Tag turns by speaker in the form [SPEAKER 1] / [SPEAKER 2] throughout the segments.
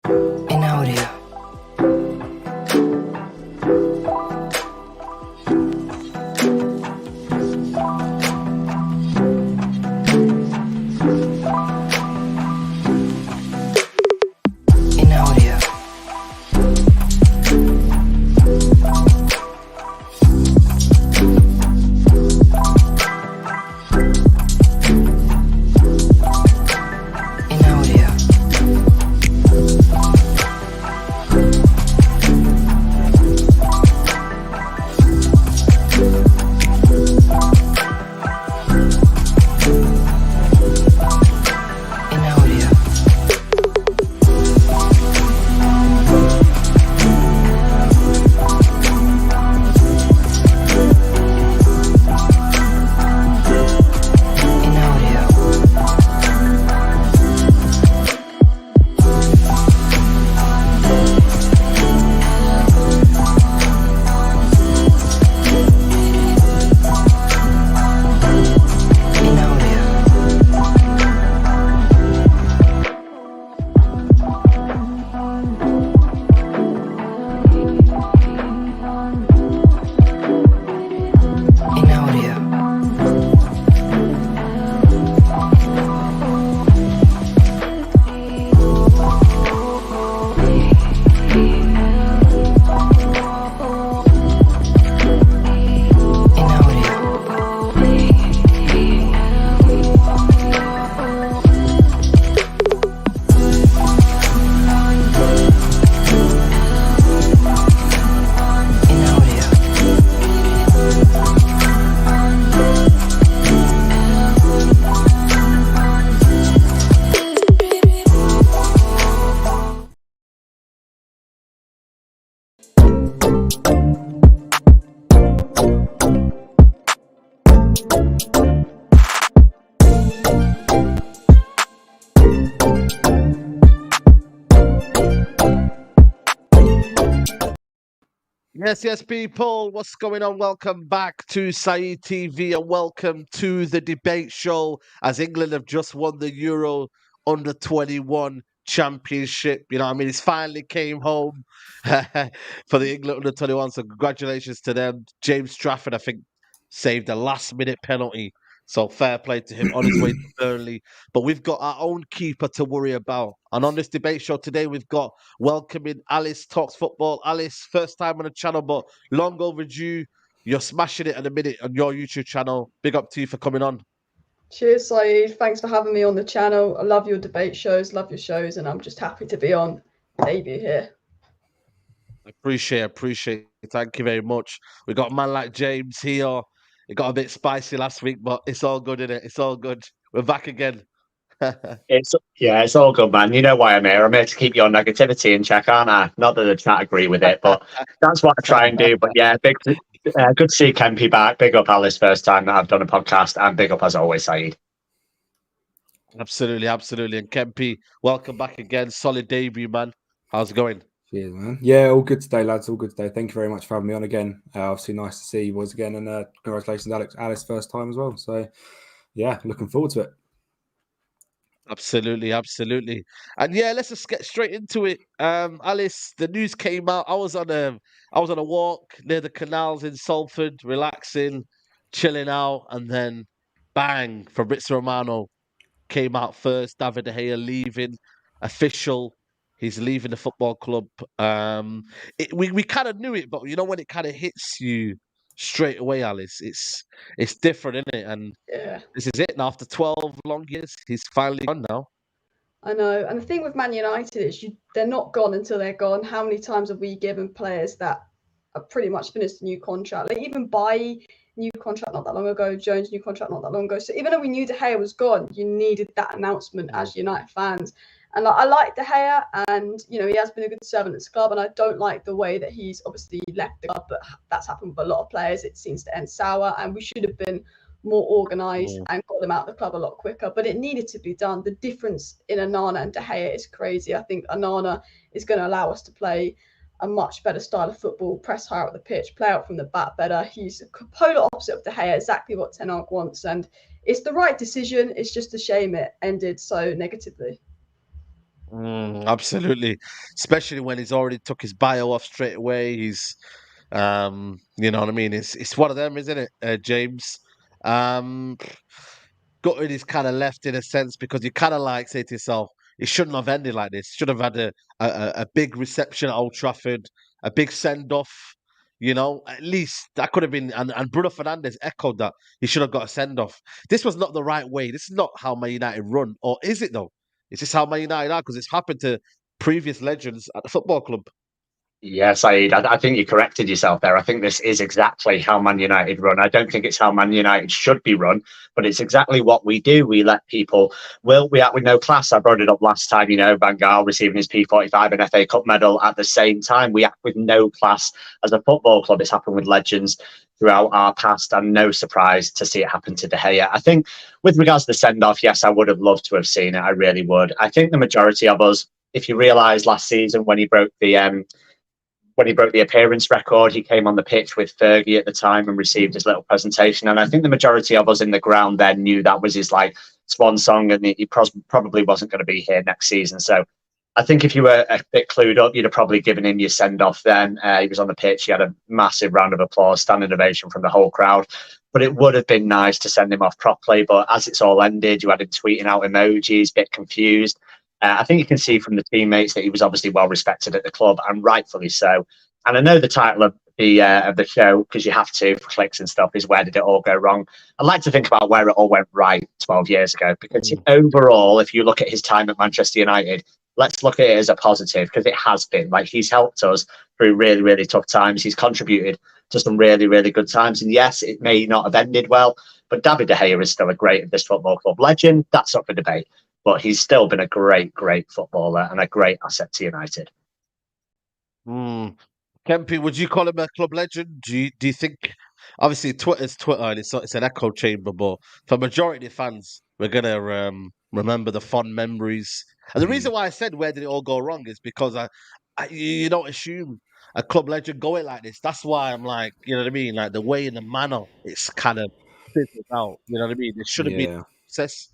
[SPEAKER 1] In audio. In audio. In audio. In audio. In audio. In audio. In audio. In audio. In audio.
[SPEAKER 2] Yes, people. What's going on? Welcome back to Saeed TV and welcome to the debate show as England have just won the Euro under 21 championship. You know what I mean? It's finally came home for the England under 21. So congratulations to them. James Trafford, I think, saved a last minute penalty. So fair play to him on his way to Burnley. But we've got our own keeper to worry about. And on this debate show today, we've got welcoming Alice Talks Football. Alice, first time on the channel, but long overdue. You're smashing it at the minute on your YouTube channel. Big up to you for coming on.
[SPEAKER 3] Cheers, Saeed. Thanks for having me on the channel. I love your debate shows, love your shows, and I'm just happy to be on debut here.
[SPEAKER 2] Appreciate it. Thank you very much. We got a man like James here. It got a bit spicy last week, but it's all good, innit? It's all good. We're back again.
[SPEAKER 4] It's all good, man. You know why I'm here. I'm here to keep your negativity in check, aren't I? Not that the chat agree with it, but that's what I try and do. But yeah, good to see Kempy back. Big up, Alice, first time that I've done a podcast, and big up as always, Saeed.
[SPEAKER 2] Absolutely. And Kempy, welcome back again. Solid debut, man. How's it going?
[SPEAKER 5] Cheers, man. Yeah, all good today, lads. All good today. Thank you very much for having me on again. Obviously, nice to see you boys again, and congratulations, Alice, first time as well. So, yeah, looking forward to it.
[SPEAKER 2] Absolutely. And yeah, let's just get straight into it. Alice, the news came out. I was on a walk near the canals in Salford, relaxing, chilling out, and then bang, Fabrizio Romano came out first. David De Gea leaving, official. He's leaving the football club. We kind of knew it, but you know when it kind of hits you straight away, Alice, it's different, isn't it? And
[SPEAKER 3] Yeah,
[SPEAKER 2] this is it now. After 12 long years, he's finally gone now.
[SPEAKER 3] I know. And the thing with Man United is they're not gone until they're gone. How many times have we given players that are pretty much finished a new contract? Like even by new contract not that long ago, Jones new contract not that long ago. So even though we knew De Gea was gone, you needed that announcement as United fans. And like, I like De Gea, and you know he has been a good servant at the club, and I don't like the way that he's obviously left the club, but that's happened with a lot of players. It seems to end sour, and we should have been more organised and got them out of the club a lot quicker. But it needed to be done. The difference in Onana and De Gea is crazy. I think Onana is going to allow us to play a much better style of football, press higher up the pitch, play out from the back better. He's a polar opposite of De Gea, exactly what Ten Hag wants, and it's the right decision. It's just a shame it ended so negatively.
[SPEAKER 2] Absolutely, especially when he's already took his bio off straight away. He's, you know what I mean. It's one of them, isn't it, James? Um, Gutted is kind of left in a sense because you kind of like say to yourself, it shouldn't have ended like this. Should have had a big reception at Old Trafford, a big send off. You know, at least that could have been. And Bruno Fernandes echoed that he should have got a send off. This was not the right way. This is not how Man United run, or is it though? Is this how Man United are? Because it's happened to previous legends at the football club.
[SPEAKER 4] Yeah, Saeed, I think you corrected yourself there. I think this is exactly how Man United run. I don't think it's how Man United should be run, but it's exactly what we do. We let people, we act with no class. I brought it up last time, Van Gaal receiving his P45 and FA Cup medal at the same time. We act with no class as a football club. It's happened with legends throughout our past, and no surprise to see it happen to De Gea. I think with regards to the send-off, yes, I would have loved to have seen it. I really would. I think the majority of us, if you realise last season when he broke the appearance record, he came on the pitch with Fergie at the time and received his little presentation. And I think the majority of us in the ground then knew that was his swan song, and he probably wasn't going to be here next season. So I think if you were a bit clued up, you'd have probably given him your send off then. He was on the pitch. He had a massive round of applause, standing ovation from the whole crowd. But it would have been nice to send him off properly. But as it's all ended, you had him tweeting out emojis, a bit confused. I think you can see from the teammates that he was obviously well respected at the club, and rightfully so. And I know the title of the show, because you have to for clicks and stuff, is Where Did It All Go Wrong? I'd like to think about where it all went right 12 years ago, because overall, if you look at his time at Manchester United, let's look at it as a positive, because it has been. He's helped us through really, really tough times. He's contributed to some really, really good times. And yes, it may not have ended well, but David De Gea is still a great this football club legend. That's up for debate. But he's still been a great, great footballer and a great asset to United.
[SPEAKER 2] Kempy, would you call him a club legend? Do you think? Obviously, Twitter's Twitter, and it's an echo chamber. But for majority of fans, we're gonna remember the fond memories. And the reason why I said where did it all go wrong is because you don't assume a club legend going like this. That's why I'm like, you know what I mean, like the way and the manner it's kind of fizzled out. You know what I mean? It should have been
[SPEAKER 5] Yeah.
[SPEAKER 2] a process.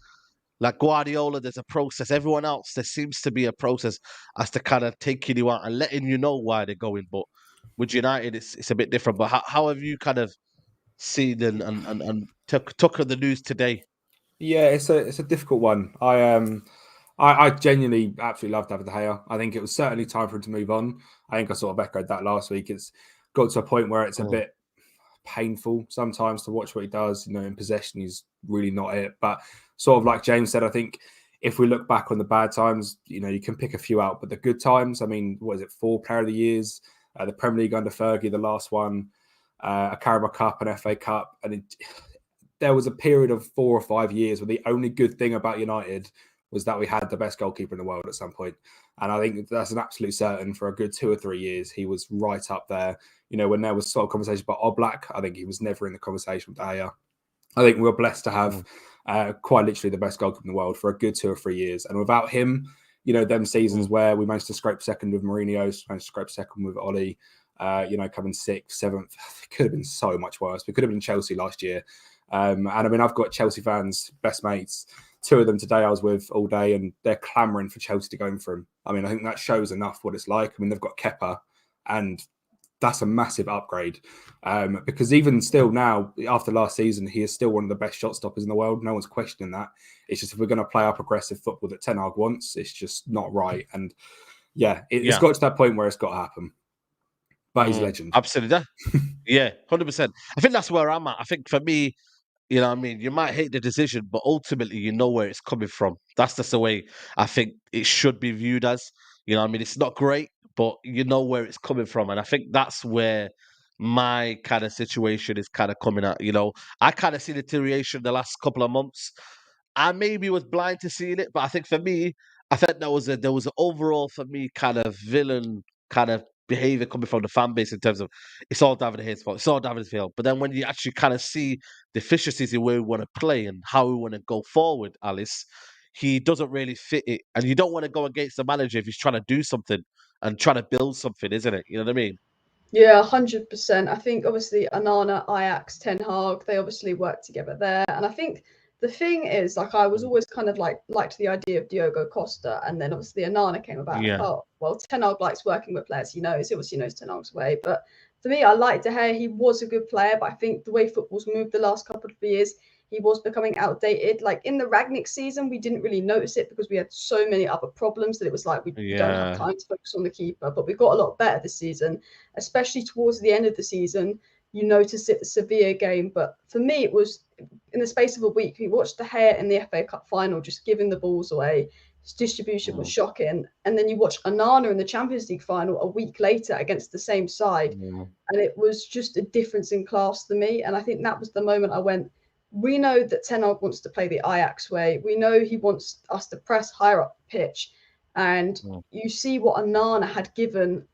[SPEAKER 2] Like Guardiola, there's a process. Everyone else, there seems to be a process as to kind of taking you out and letting you know why they're going. But with United, it's a bit different. But how have you kind of seen and took the news today?
[SPEAKER 5] Yeah, it's a difficult one. I genuinely absolutely love David De Gea. I think it was certainly time for him to move on. I think I sort of echoed that last week. It's got to a point where it's a bit painful sometimes to watch what he does. In possession, he's really not it. But sort of like James said, I think if we look back on the bad times, you can pick a few out. But the good times, I mean, what is it? 4 Player of the Years, the Premier League under Fergie, the last one, a Carabao Cup, an FA Cup, and there was a period of 4 or 5 years where the only good thing about United was that we had the best goalkeeper in the world at some point. And I think that's an absolute certain. For a good 2 or 3 years, he was right up there. When there was sort of conversation about Oblak, I think he was never in the conversation with De Gea. I think we're blessed to have quite literally the best goalkeeper in the world for a good 2 or 3 years. And without him, them seasons where we managed to scrape second with Mourinho, managed to scrape second with Oli, coming 6th, 7th, it could have been so much worse. We could have been Chelsea last year. And I mean, I've got Chelsea fans, best mates, 2 of them today I was with all day, and they're clamouring for Chelsea to go in for him. I mean, I think that shows enough what it's like. I mean, they've got Kepa, and that's a massive upgrade. Because even still now, after last season, he is still one of the best shot stoppers in the world. No one's questioning that. It's just if we're going to play up aggressive football that Ten Hag wants, it's just not right. And it's got to that point where it's got to happen. But he's a legend.
[SPEAKER 2] Absolutely. Yeah, 100%. I think that's where I'm at. I think for me, you know what I mean? You might hate the decision, but ultimately you know where it's coming from. That's just the way I think it should be viewed as. You know what I mean? It's not great, but you know where it's coming from. And I think that's where my kind of situation is kind of coming at. I kind of see the deterioration the last couple of months. I maybe was blind to seeing it, but I think for me, I think there was an overall for me kind of villain kind of behavior coming from the fan base in terms of it's all David De Gea's fault, it's all David's fault. But then when you actually kind of see deficiencies in where we want to play and how we want to go forward, Alice, he doesn't really fit it, and you don't want to go against the manager if he's trying to do something and trying to build something, isn't it? You know what I mean?
[SPEAKER 3] Yeah, 100%. I think obviously Onana, Ajax, Ten Hag, they obviously work together there. And I think the thing is, like, I was always kind of liked the idea of Diogo Costa, and then obviously Onana came about.
[SPEAKER 2] Yeah.
[SPEAKER 3] I thought, well, Ten Hag likes working with players. He obviously knows Ten Hag's way. But for me, I liked De Gea. He was a good player, but I think the way football's moved the last couple of years, he was becoming outdated. Like in the Ragnick season, we didn't really notice it because we had so many other problems that it was like we don't have time to focus on the keeper. But we got a lot better this season, especially towards the end of the season. You notice it the Sevilla game, but for me, it was in the space of a week. We watched De Gea in the FA Cup final, just giving the balls away. His distribution was shocking. And then you watch Onana in the Champions League final a week later against the same side. And it was just a difference in class to me. And I think that was the moment I went, we know that Ten Hag wants to play the Ajax way. We know he wants us to press higher up the pitch. And you see what Onana had given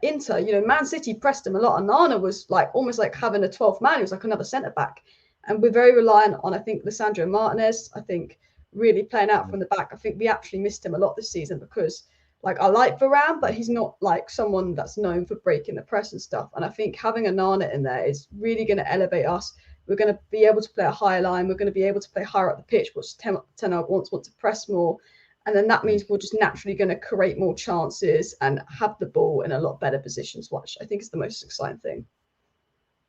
[SPEAKER 3] Inter. Man City pressed him a lot. Onana was like almost like having a 12th man. He was like another centre back. And we're very reliant on, I think, Lisandro Martinez. I think really playing out from the back. I think we actually missed him a lot this season because, like, I like Varane, but he's not like someone that's known for breaking the press and stuff. And I think having Onana in there is really going to elevate us. We're going to be able to play a higher line. We're going to be able to play higher up the pitch, which Ten Hag want to press more. And then that means we're just naturally going to create more chances and have the ball in a lot better positions, which I think is the most exciting thing.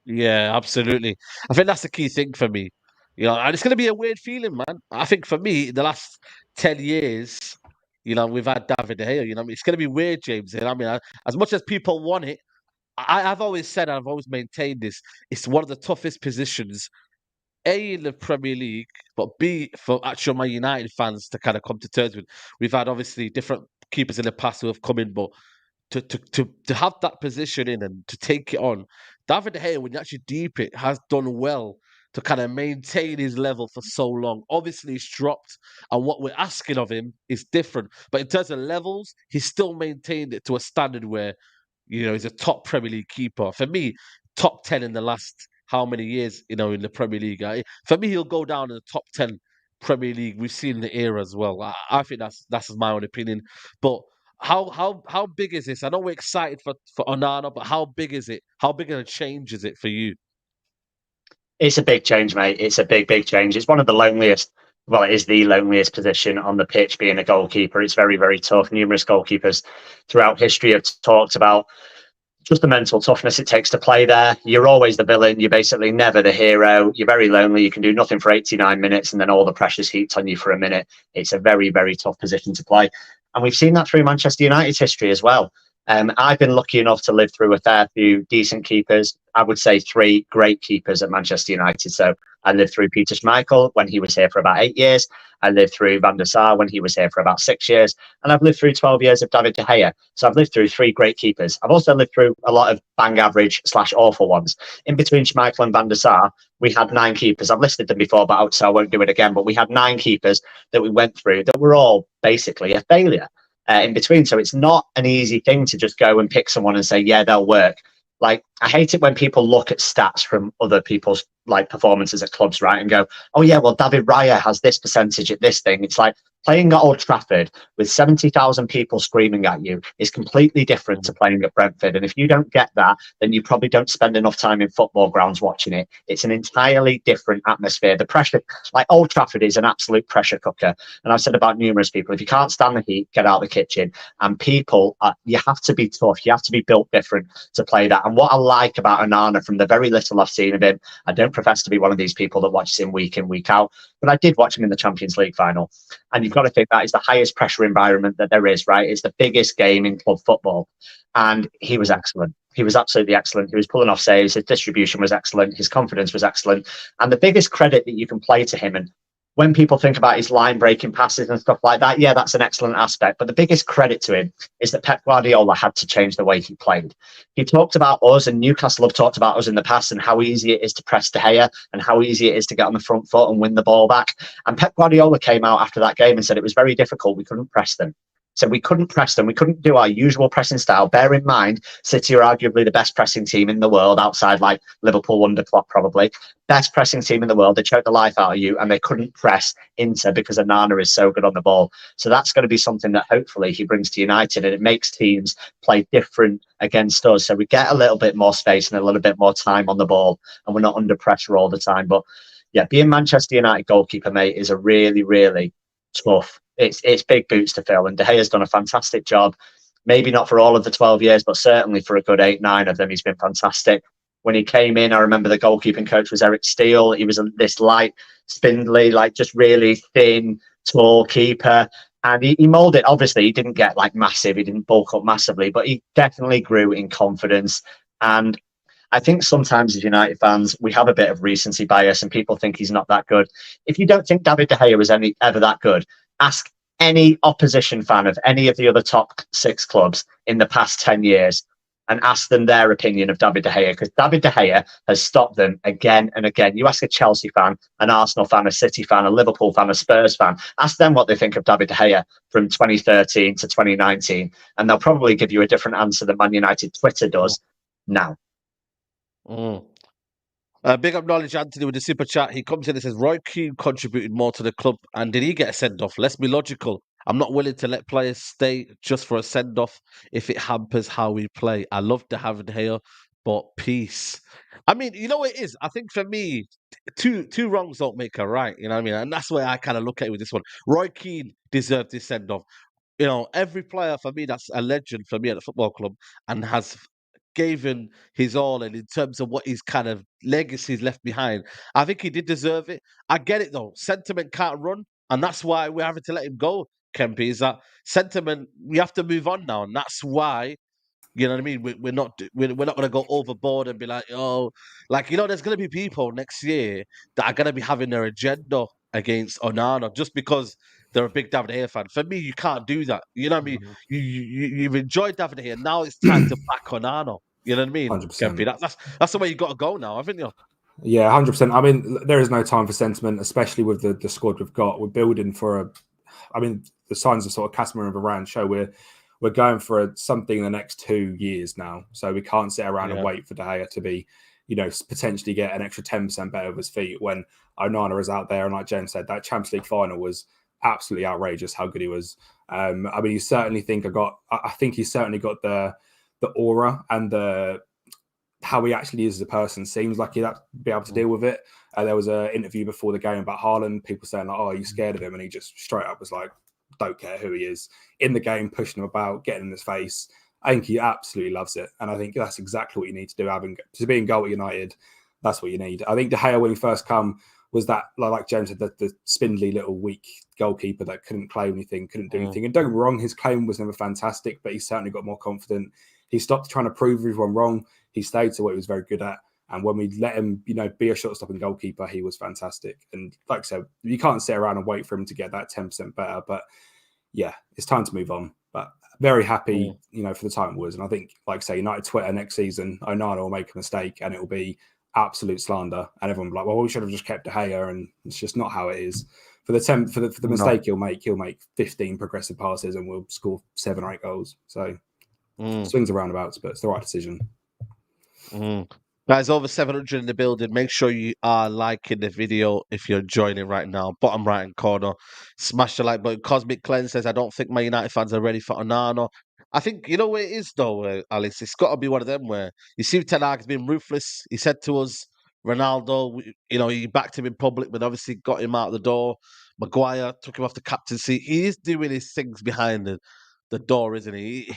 [SPEAKER 2] Yeah, absolutely. I think that's the key thing for me. And it's going to be a weird feeling, man. I think for me, in the last 10 years, we've had David De Gea. It's going to be weird, James. As much as people want it, I've always said, and I've always maintained this, it's one of the toughest positions, A, in the Premier League, but B, for actual Man United fans to kind of come to terms with. We've had, obviously, different keepers in the past who have come in, but to have that position in and to take it on, David De Gea, when you actually deep it, has done well to kind of maintain his level for so long. Obviously, he's dropped, and what we're asking of him is different. But in terms of levels, he's still maintained it to a standard where, he's a top Premier League keeper. For me, top 10 in the last how many years, in the Premier League. For me, he'll go down in the top 10 Premier League we've seen in the era as well. I think that's my own opinion. But how big is this? I know we're excited for Onana, but how big is it? How big of a change is it for you?
[SPEAKER 4] It's a big change, mate. It's a big change. It's one of the loneliest. Well, it is the loneliest position on the pitch, being a goalkeeper. It's very, very tough. Numerous goalkeepers throughout history have talked about just the mental toughness it takes to play there. You're always the villain. You're basically never the hero. You're very lonely. You can do nothing for 89 minutes and then all the pressure's heaped on you for a minute. It's a very, very tough position to play. And we've seen that through Manchester United's history as well. I've been lucky enough to live through a fair few decent keepers. I would say 3 great keepers at Manchester United. So I lived through Peter Schmeichel when he was here for about 8 years. I lived through Van der Sar when he was here for about 6 years. And I've lived through 12 years of David De Gea. So I've lived through 3 great keepers. I've also lived through a lot of bang average / awful ones. In between Schmeichel and Van der Sar, we had 9 keepers. I've listed them before, so I won't do it again. But we had 9 keepers that we went through that were all basically a failure. In between. So it's not an easy thing to just go and pick someone and say, yeah, they'll work. Like, I hate it when people look at stats from other people's performances at clubs, right, and go, oh yeah, well, David Raya has this percentage at this thing. It's like playing at Old Trafford with 70,000 people screaming at you is completely different to playing at Brentford. And if you don't get that, then you probably don't spend enough time in football grounds watching it. It's an entirely different atmosphere. The pressure, Old Trafford is an absolute pressure cooker. And I've said about numerous people, if you can't stand the heat, get out of the kitchen. And people, you have to be tough. You have to be built different to play that. And what I like about Onana, from the very little I've seen of him, I don't profess to be one of these people that watches him week in, week out, but I did watch him in the Champions League final. And you've got to think that is the highest pressure environment that there is, right? It's the biggest game in club football. And he was excellent. He was absolutely excellent. He was pulling off saves. His distribution was excellent. His confidence was excellent. And the biggest credit that you can play to him, and when people think about his line breaking passes and stuff like that, yeah, that's an excellent aspect. But the biggest credit to him is that Pep Guardiola had to change the way he played. He talked about us, and Newcastle have talked about us in the past, and how easy it is to press De Gea and how easy it is to get on the front foot and win the ball back. And Pep Guardiola came out after that game and said it was very difficult. We couldn't press them. So we couldn't press them. We couldn't do our usual pressing style. Bear in mind, City are arguably the best pressing team in the world, outside Liverpool under Klopp probably. Best pressing team in the world. They choked the life out of you, and they couldn't press Inter because Onana is so good on the ball. So that's going to be something that hopefully he brings to United, and it makes teams play different against us. So we get a little bit more space and a little bit more time on the ball, and we're not under pressure all the time. But yeah, being Manchester United goalkeeper, mate, is a really, really tough. It's big boots to fill, and De Gea's done a fantastic job. Maybe not for all of the 12 years, but certainly for a good 8-9 of them, he's been fantastic. When he came in, I remember the goalkeeping coach was Eric Steele. He was this light, spindly, like just really thin, tall keeper. And he molded it. Obviously, he didn't get like massive. He didn't bulk up massively, but he definitely grew in confidence. And I think sometimes as United fans, we have a bit of recency bias and people think he's not that good. If you don't think David De Gea was ever that good, ask any opposition fan of any of the other top 6 clubs in the past 10 years and ask them their opinion of David De Gea, because David De Gea has stopped them again and again. You ask a Chelsea fan, an Arsenal fan, a City fan, a Liverpool fan, a Spurs fan, ask them what they think of David De Gea from 2013 to 2019, and they'll probably give you a different answer than Man United Twitter does now.
[SPEAKER 2] Big up knowledge, Anthony, with the super chat. He comes in and says, Roy Keane contributed more to the club, and did he get a send off? Let's be logical. I'm not willing to let players stay just for a send off if it hampers how we play. I love to have it here, but peace. I mean, you know what it is? I think for me, two wrongs don't make a right. You know what I mean? And that's where I kind of look at it with this one. Roy Keane deserved this send off. You know, every player for me that's a legend for me at the football club and has given his all, and in terms of what his kind of legacy left behind, I think he did deserve it. I get it though. Sentiment can't run, and that's why we're having to let him go. Kempy, is that sentiment? We have to move on now, and that's why. You know what I mean? We're not going to go overboard and be like, oh, like there's going to be people next year that are going to be having their agenda against Onana just because they're a big David De Gea fan. For me, you can't do that. You know what I mean? You've enjoyed David De Gea. Now it's time to back Onana. You know what I mean?
[SPEAKER 5] 100%.
[SPEAKER 2] Kempy, that's the way you got to go now, haven't you?
[SPEAKER 5] Yeah, 100%. I mean, there is no time for sentiment, especially with the squad we've got. We're building for the signs of sort of Casemiro and Varane show we're going for something in the next 2 years now. So we can't sit around and wait for De Gea to be, potentially get an extra 10% better with his feet when Onana is out there. And like James said, that Champions League final was absolutely outrageous how good he was. I mean, you certainly think I think he's certainly got the aura and how he actually is as a person. Seems like he'd be able to deal with it. There was an interview before the game about Hojlund, people saying like, oh, are you scared of him? And he just straight up was like, don't care who he is in the game, pushing him about, getting in his face. I think he absolutely loves it. And I think that's exactly what you need to do. To be in goal at United, that's what you need. I think De Gea, when he first come, was that, like James said, the spindly little weak goalkeeper that couldn't claim anything, couldn't do anything. And don't get me wrong, his claim was never fantastic, but he certainly got more confident. He stopped trying to prove everyone wrong. He stayed to what he was very good at. And when we let him, be a shot-stopping goalkeeper, he was fantastic. And like I said, you can't sit around and wait for him to get that 10% better. But yeah, it's time to move on. But very happy, for the time it was. And I think, like I say, United Twitter next season, Onana will make a mistake and it will be absolute slander. And everyone will be like, well, we should have just kept De Gea. And it's just not how it is. For the mistake he'll make 15 progressive passes and we'll score 7 or 8 goals. So swings and roundabouts, but it's the right decision.
[SPEAKER 2] Guys, over 700 in the building. Make sure you are liking the video if you're joining right now. Bottom right hand corner, smash the like button. Cosmic Cleanse says, I don't think my United fans are ready for Onana. I think, you know what it is though, Alex? It's got to be one of them where you see Ten Hag has been ruthless. He said to us, Ronaldo, he backed him in public, but obviously got him out the door. Maguire took him off the captaincy. He is doing his things behind the door, isn't he?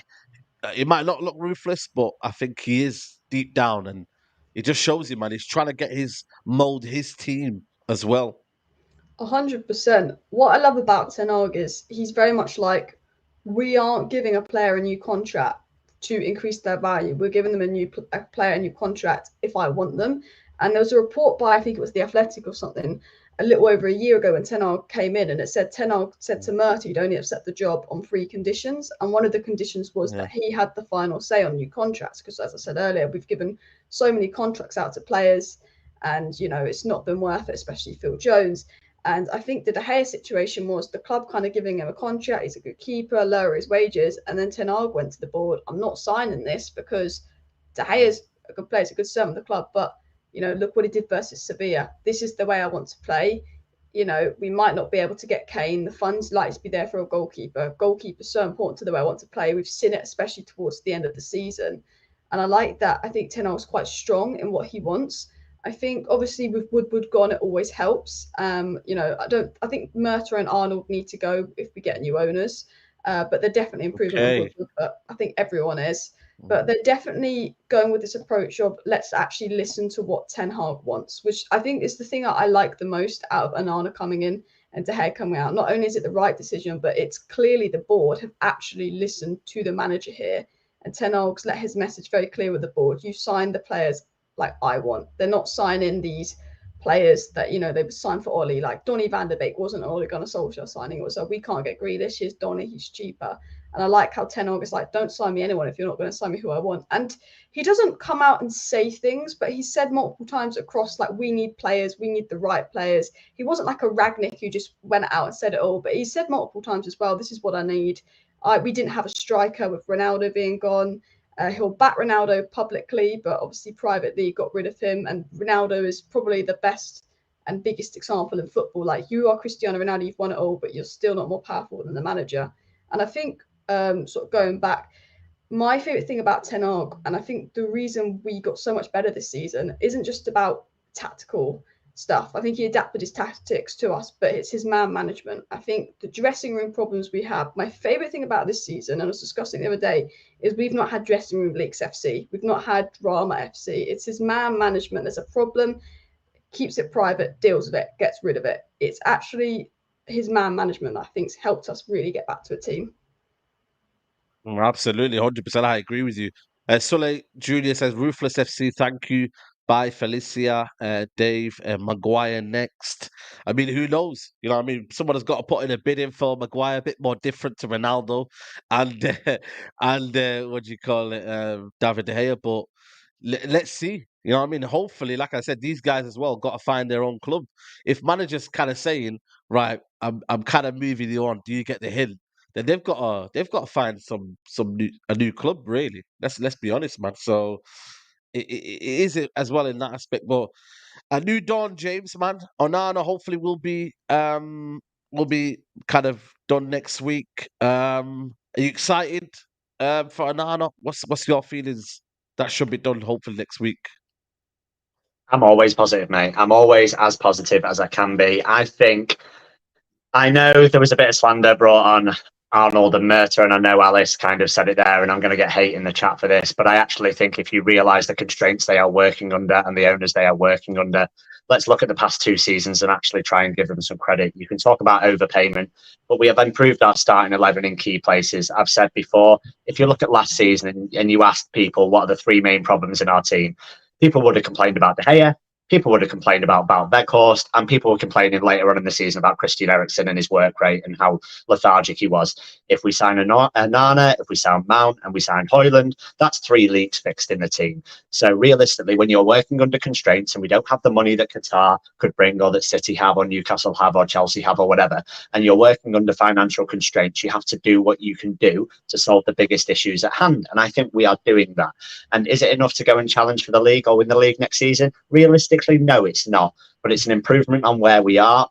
[SPEAKER 2] He might not look ruthless, but I think he is deep down, and it just shows you, man. He's trying to mold his team as well.
[SPEAKER 3] 100%. What I love about Ten Hag is he's very much like, we aren't giving a player a new contract to increase their value. We're giving them a player a new contract if I want them. And there was a report by, I think it was The Athletic or something, a little over a year ago when Ten Hag came in, and it said Ten Hag said to Murty, you'd only accept the job on 3 conditions. And one of the conditions was that he had the final say on new contracts. Because as I said earlier, we've given so many contracts out to players and, it's not been worth it, especially Phil Jones. And I think the De Gea situation was the club kind of giving him a contract. He's a good keeper, lower his wages. And then Ten Hag went to the board, I'm not signing this because De Gea's a good player, he's a good servant of the club. But, look what he did versus Sevilla. This is the way I want to play. We might not be able to get Kane. The funds like to be there for a goalkeeper. Goalkeeper's so important to the way I want to play. We've seen it, especially towards the end of the season. And I like that. I think Ten Hag's quite strong in what he wants. I think obviously with Woodward gone, it always helps. I think Murta and Arnold need to go if we get new owners, but they're definitely improving on Woodward. But I think everyone is. But they're definitely going with this approach of let's actually listen to what Ten Hag wants, which I think is the thing that I like the most out of Onana coming in and De Gea coming out. Not only is it the right decision, but it's clearly the board have actually listened to the manager here. And Ten Hag's let his message very clear with the board. You sign the players like I want. They're not signing these players that, they would sign for Ollie. Like Donny van der Beek wasn't Ole Gunnar Solskjaer signing. It was we can't get Grealish. Here's Donny. He's cheaper. And I like how Ten Hag is like, don't sign me anyone if you're not going to sign me who I want. And he doesn't come out and say things, but he said multiple times across, like, we need players. We need the right players. He wasn't like a Ragnick who just went out and said it all, but he said multiple times as well, this is what I need. We didn't have a striker with Ronaldo being gone. He'll back Ronaldo publicly, but obviously privately got rid of him. And Ronaldo is probably the best and biggest example in football. Like, you are Cristiano Ronaldo, you've won it all, but you're still not more powerful than the manager. And I think sort of going back, my favorite thing about Ten Hag, and I think the reason we got so much better this season, isn't just about tactical stuff. I think he adapted his tactics to us, but it's his man management. I think the dressing room problems we have, my favorite thing about this season, and I was discussing the other day, is we've not had dressing room leaks FC. We've not had drama FC. It's his man management. There's a problem, keeps it private, deals with it, gets rid of it. It's actually his man management that I think's helped us really get back to a team.
[SPEAKER 2] Absolutely, 100%. I agree with you. Sule Jr. says, Ruthless FC, thank you. Bye, Felicia, Dave, Maguire next. I mean, who knows? You know what I mean? Someone has got to put in a bid in for Maguire, a bit more different to Ronaldo and what do you call it, David De Gea. But let's see. You know what I mean? Hopefully, like I said, these guys as well got to find their own club. If managers kind of saying, right, I'm kind of moving you on, do you get the hint? Then they've got to find a new club, really. Let's be honest, man. So it is as well in that aspect. But a new dawn, James, man. Onana hopefully will be kind of done next week. Are you excited for Onana? What's your feelings? That should be done hopefully next week.
[SPEAKER 4] I'm always positive, mate. I'm always as positive as I can be. I know there was a bit of slander brought on Arnold and Murta, and I know Alice kind of said it there, and I'm going to get hate in the chat for this, but I actually think if you realise the constraints they are working under and the owners they are working under, let's look at the past 2 seasons and actually try and give them some credit. You can talk about overpayment, but we have improved our starting 11 in key places. I've said before, if you look at last season and you ask people what are the 3 main problems in our team, people would have complained about De Gea, people would have complained about Weghorst, and people were complaining later on in the season about Christian Eriksen and his work rate and how lethargic he was. If we sign Onana, if we sign Mount, and we sign Hojlund, that's 3 leaks fixed in the team. So realistically, when you're working under constraints and we don't have the money that Qatar could bring, or that City have, or Newcastle have, or Chelsea have, or whatever, and you're working under financial constraints, you have to do what you can do to solve the biggest issues at hand. And I think we are doing that. And is it enough to go and challenge for the league or win the league next season? Realistically, no, it's not. But it's an improvement on where we are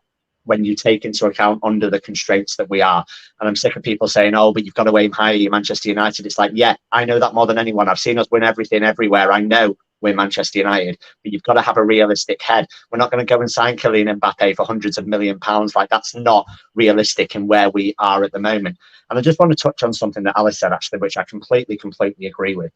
[SPEAKER 4] when you take into account under the constraints that we are. And I'm sick of people saying, oh, but you've got to aim higher, you're Manchester United. It's like, yeah, I know that more than anyone. I've seen us win everything everywhere. I know we're Manchester United, but you've got to have a realistic head. We're not going to go and sign Kylian Mbappe for hundreds of £1 million. Like, that's not realistic in where we are at the moment. And I just want to touch on something that Alice said, actually, which I completely agree with.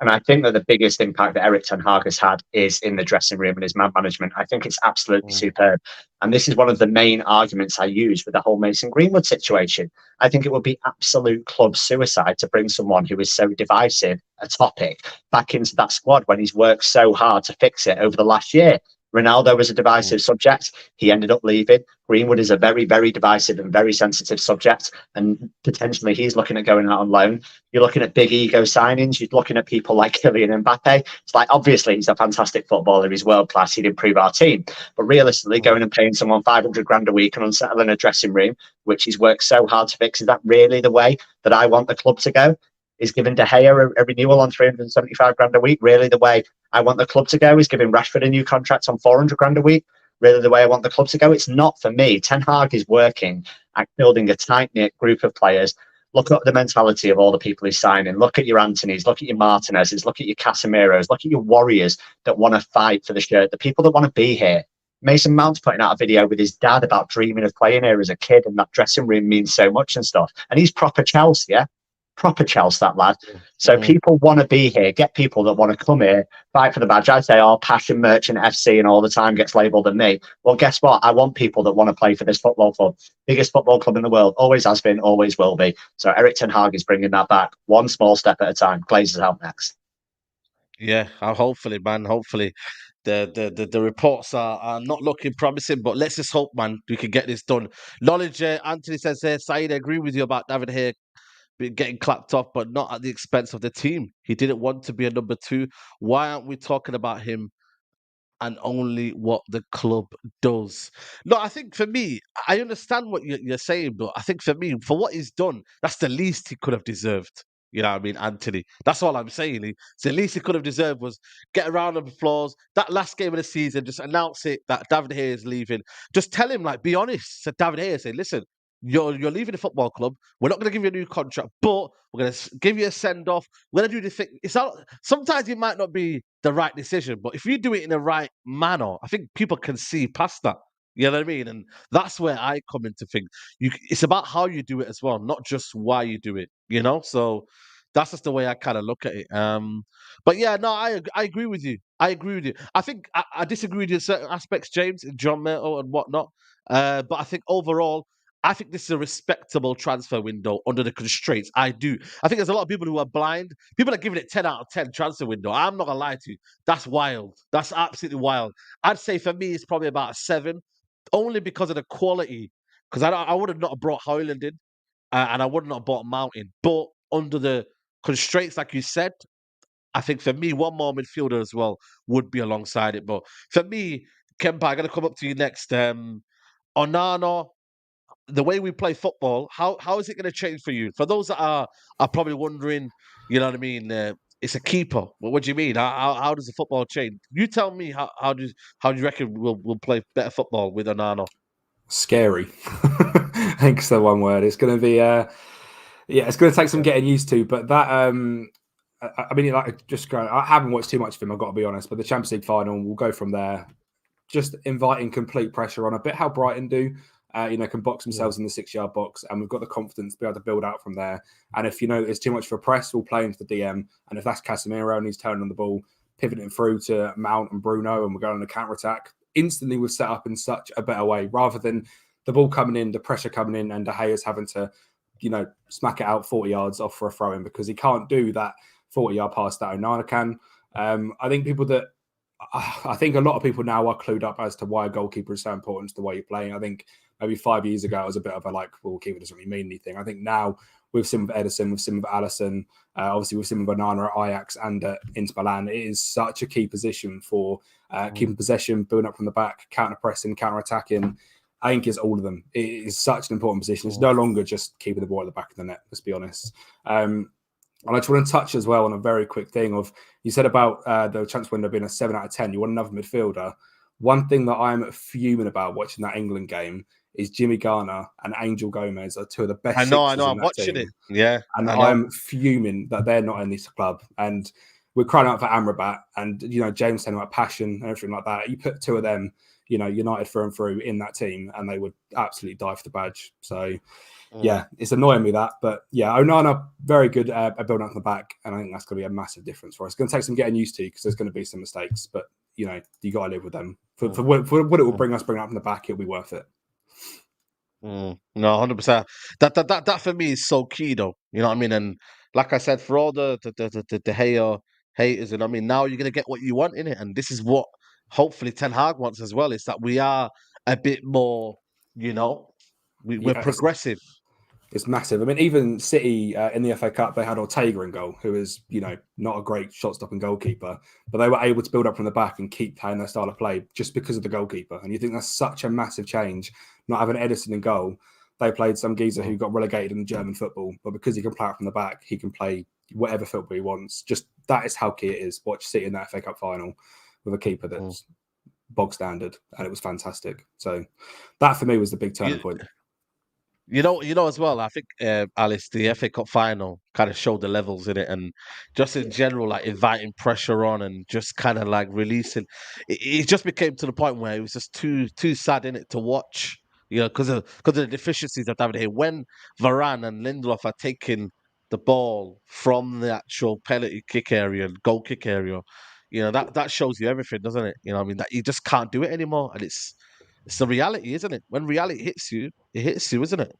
[SPEAKER 4] And I think that the biggest impact that Erik ten Hag has had is in the dressing room and his man management. I think it's absolutely superb. And this is one of the main arguments I use with the whole Mason Greenwood situation. I think it would be absolute club suicide to bring someone who is so divisive a topic back into that squad when he's worked so hard to fix it over the last year. Ronaldo was a divisive subject. He ended up leaving. Greenwood is a very, very divisive and very sensitive subject. And potentially he's looking at going out on loan. You're looking at big ego signings. You're looking at people like Kylian Mbappe. It's like, obviously, he's a fantastic footballer. He's world class. He'd improve our team. But realistically, going and paying someone 500 grand a week and unsettling a dressing room, which he's worked so hard to fix, is that really the way that I want the club to go? Is giving De Gea a renewal on 375 grand a week really the way I want the club to go? Is giving Rashford a new contract on 400 grand a week really the way I want the club to go? It's not for me. Ten Hag is working at building a tight-knit group of players. Look at the mentality of all the people he's signing. Look at your Antonys, look at your Martinez's, look at your Casemiros, look at your Warriors that want to fight for the shirt, the people that want to be here. Mason Mount's putting out a video with his dad about dreaming of playing here as a kid, and that dressing room means so much and stuff. And he's proper Chelsea, yeah? Proper Chelsea, that lad. So people want to be here. Get people that want to come here, fight for the badge. I say, oh, Passion Merchant FC and all the time gets labelled at me. Well, guess what? I want people that want to play for this football club. Biggest football club in the world. Always has been, always will be. So Eric Ten Hag is bringing that back one small step at a time. Glazer's out next.
[SPEAKER 2] Yeah, hopefully, man. Hopefully, the reports are not looking promising, but let's just hope, man, we can get this done. Knowledge, Anthony says here, Saeed, I agree with you about David here getting clapped off, but not at the expense of the team. He didn't want to be a number 2. Why aren't we talking about him and only what the club does? No, I think for me, I understand what you're saying, but I think for me, for what he's done, that's the least he could have deserved. You know what I mean, Anthony? That's all I'm saying. So the least he could have deserved was get a round of applause. That last game of the season, just announce it that David Hay is leaving. Just tell him, like, be honest. So David Hay, say, listen, you're leaving the football club. We're not going to give you a new contract, but we're going to give you a send off. We're going to do the thing. It's not, sometimes it might not be the right decision, but if you do it in the right manner, I think people can see past that. You know what I mean? And that's where I come into things. It's about how you do it as well, not just why you do it. You know, so that's just the way I kind of look at it. But yeah, no, I agree with you. I agree with you. I think I disagree with you in certain aspects, James, and John Murto and whatnot. But I think overall, I think this is a respectable transfer window under the constraints. I do. I think there's a lot of people who are blind. People are giving it 10 out of 10 transfer window. I'm not going to lie to you. That's wild. That's absolutely wild. I'd say for me, it's probably about a 7, only because of the quality. Because I would have not brought Hojlund in, and I would not have bought Mount in. But under the constraints, like you said, I think for me, one more midfielder as well would be alongside it. But for me, Kempa, I'm going to come up to you next. Onana, the way we play football, how is it going to change for you? For those that are probably wondering, you know what I mean? It's a keeper. Well, what do you mean? How does the football change? You tell me how do you reckon we'll play better football with Onana?
[SPEAKER 5] Scary. I think it's the one word. It's going to be it's going to take some getting used to. But that I mean, like, just going. I haven't watched too much of him. I've got to be honest. But the Champions League final, we'll go from there. Just inviting complete pressure on, a bit how Brighton do. Can box themselves in the 6-yard box, and we've got the confidence to be able to build out from there. And if it's too much for a press, we'll play into the DM. And if that's Casemiro and he's turning on the ball, pivoting through to Mount and Bruno, and we're going on a counter attack, instantly we're set up in such a better way, rather than the ball coming in, the pressure coming in, and De Gea's having to, smack it out 40 yards off for a throw in, because he can't do that 40-yard pass that Onana can. I think a lot of people now are clued up as to why a goalkeeper is so important to the way you're playing. I think maybe 5 years ago it was a bit of a keeper doesn't really mean anything. I think now we've seen with Edison, we've seen with Alisson, obviously we've seen with Onana at Ajax and at Inter Milan. It is such a key position for keeping possession, building up from the back, counter-pressing, counter-attacking. I think it's all of them. It is such an important position. It's no longer just keeping the ball at the back of the net, let's be honest. And I just want to touch as well on a very quick thing of, you said about the transfer window being a 7 out of 10. You want another midfielder. One thing that I'm fuming about watching that England game is Jimmy Garner and Angel Gomez are two of the best.
[SPEAKER 2] I know. I'm watching it. Yeah.
[SPEAKER 5] And I'm fuming that they're not in this club. And we're crying out for Amrabat and, James saying about passion and everything like that. You put two of them, United through and through in that team, and they would absolutely die for the badge. So, yeah, it's annoying me that. But, yeah, Onana, very good at building up from the back, and I think that's going to be a massive difference for us. It's going to take some getting used to, because there's going to be some mistakes. But, you got to live with them. For what it will bring us up from the back, it'll be worth it.
[SPEAKER 2] No, 100%. That for me is so key, though. You know what I mean? And like I said, for all the haters, and I mean, now you're going to get what you want in it. And this is what hopefully Ten Hag wants as well, is that we are a bit more, we're progressive.
[SPEAKER 5] It's massive. I mean, even City in the FA Cup, they had Ortega in goal, who is, not a great shot-stopping goalkeeper, but they were able to build up from the back and keep playing their style of play just because of the goalkeeper. And you think that's such a massive change, not having Edison in goal. They played some geezer who got relegated in German football, but because he can play out from the back, he can play whatever football he wants. Just that is how key it is. Watch City in that FA Cup final with a keeper that's bog standard, and it was fantastic. So that for me was the big turning point.
[SPEAKER 2] You know as well. I think Alice, the FA Cup final kind of showed the levels in it, and just in general, like inviting pressure on and just kind of like releasing. It just became to the point where it was just too sad in it to watch. You know, because of the deficiencies that David here. When Varane and Lindelof are taking the ball from the actual penalty kick area, goal kick area, you know that shows you everything, doesn't it? You know, what I mean that you just can't do it anymore, and it's the reality, isn't it? When reality hits you, it hits you, isn't it?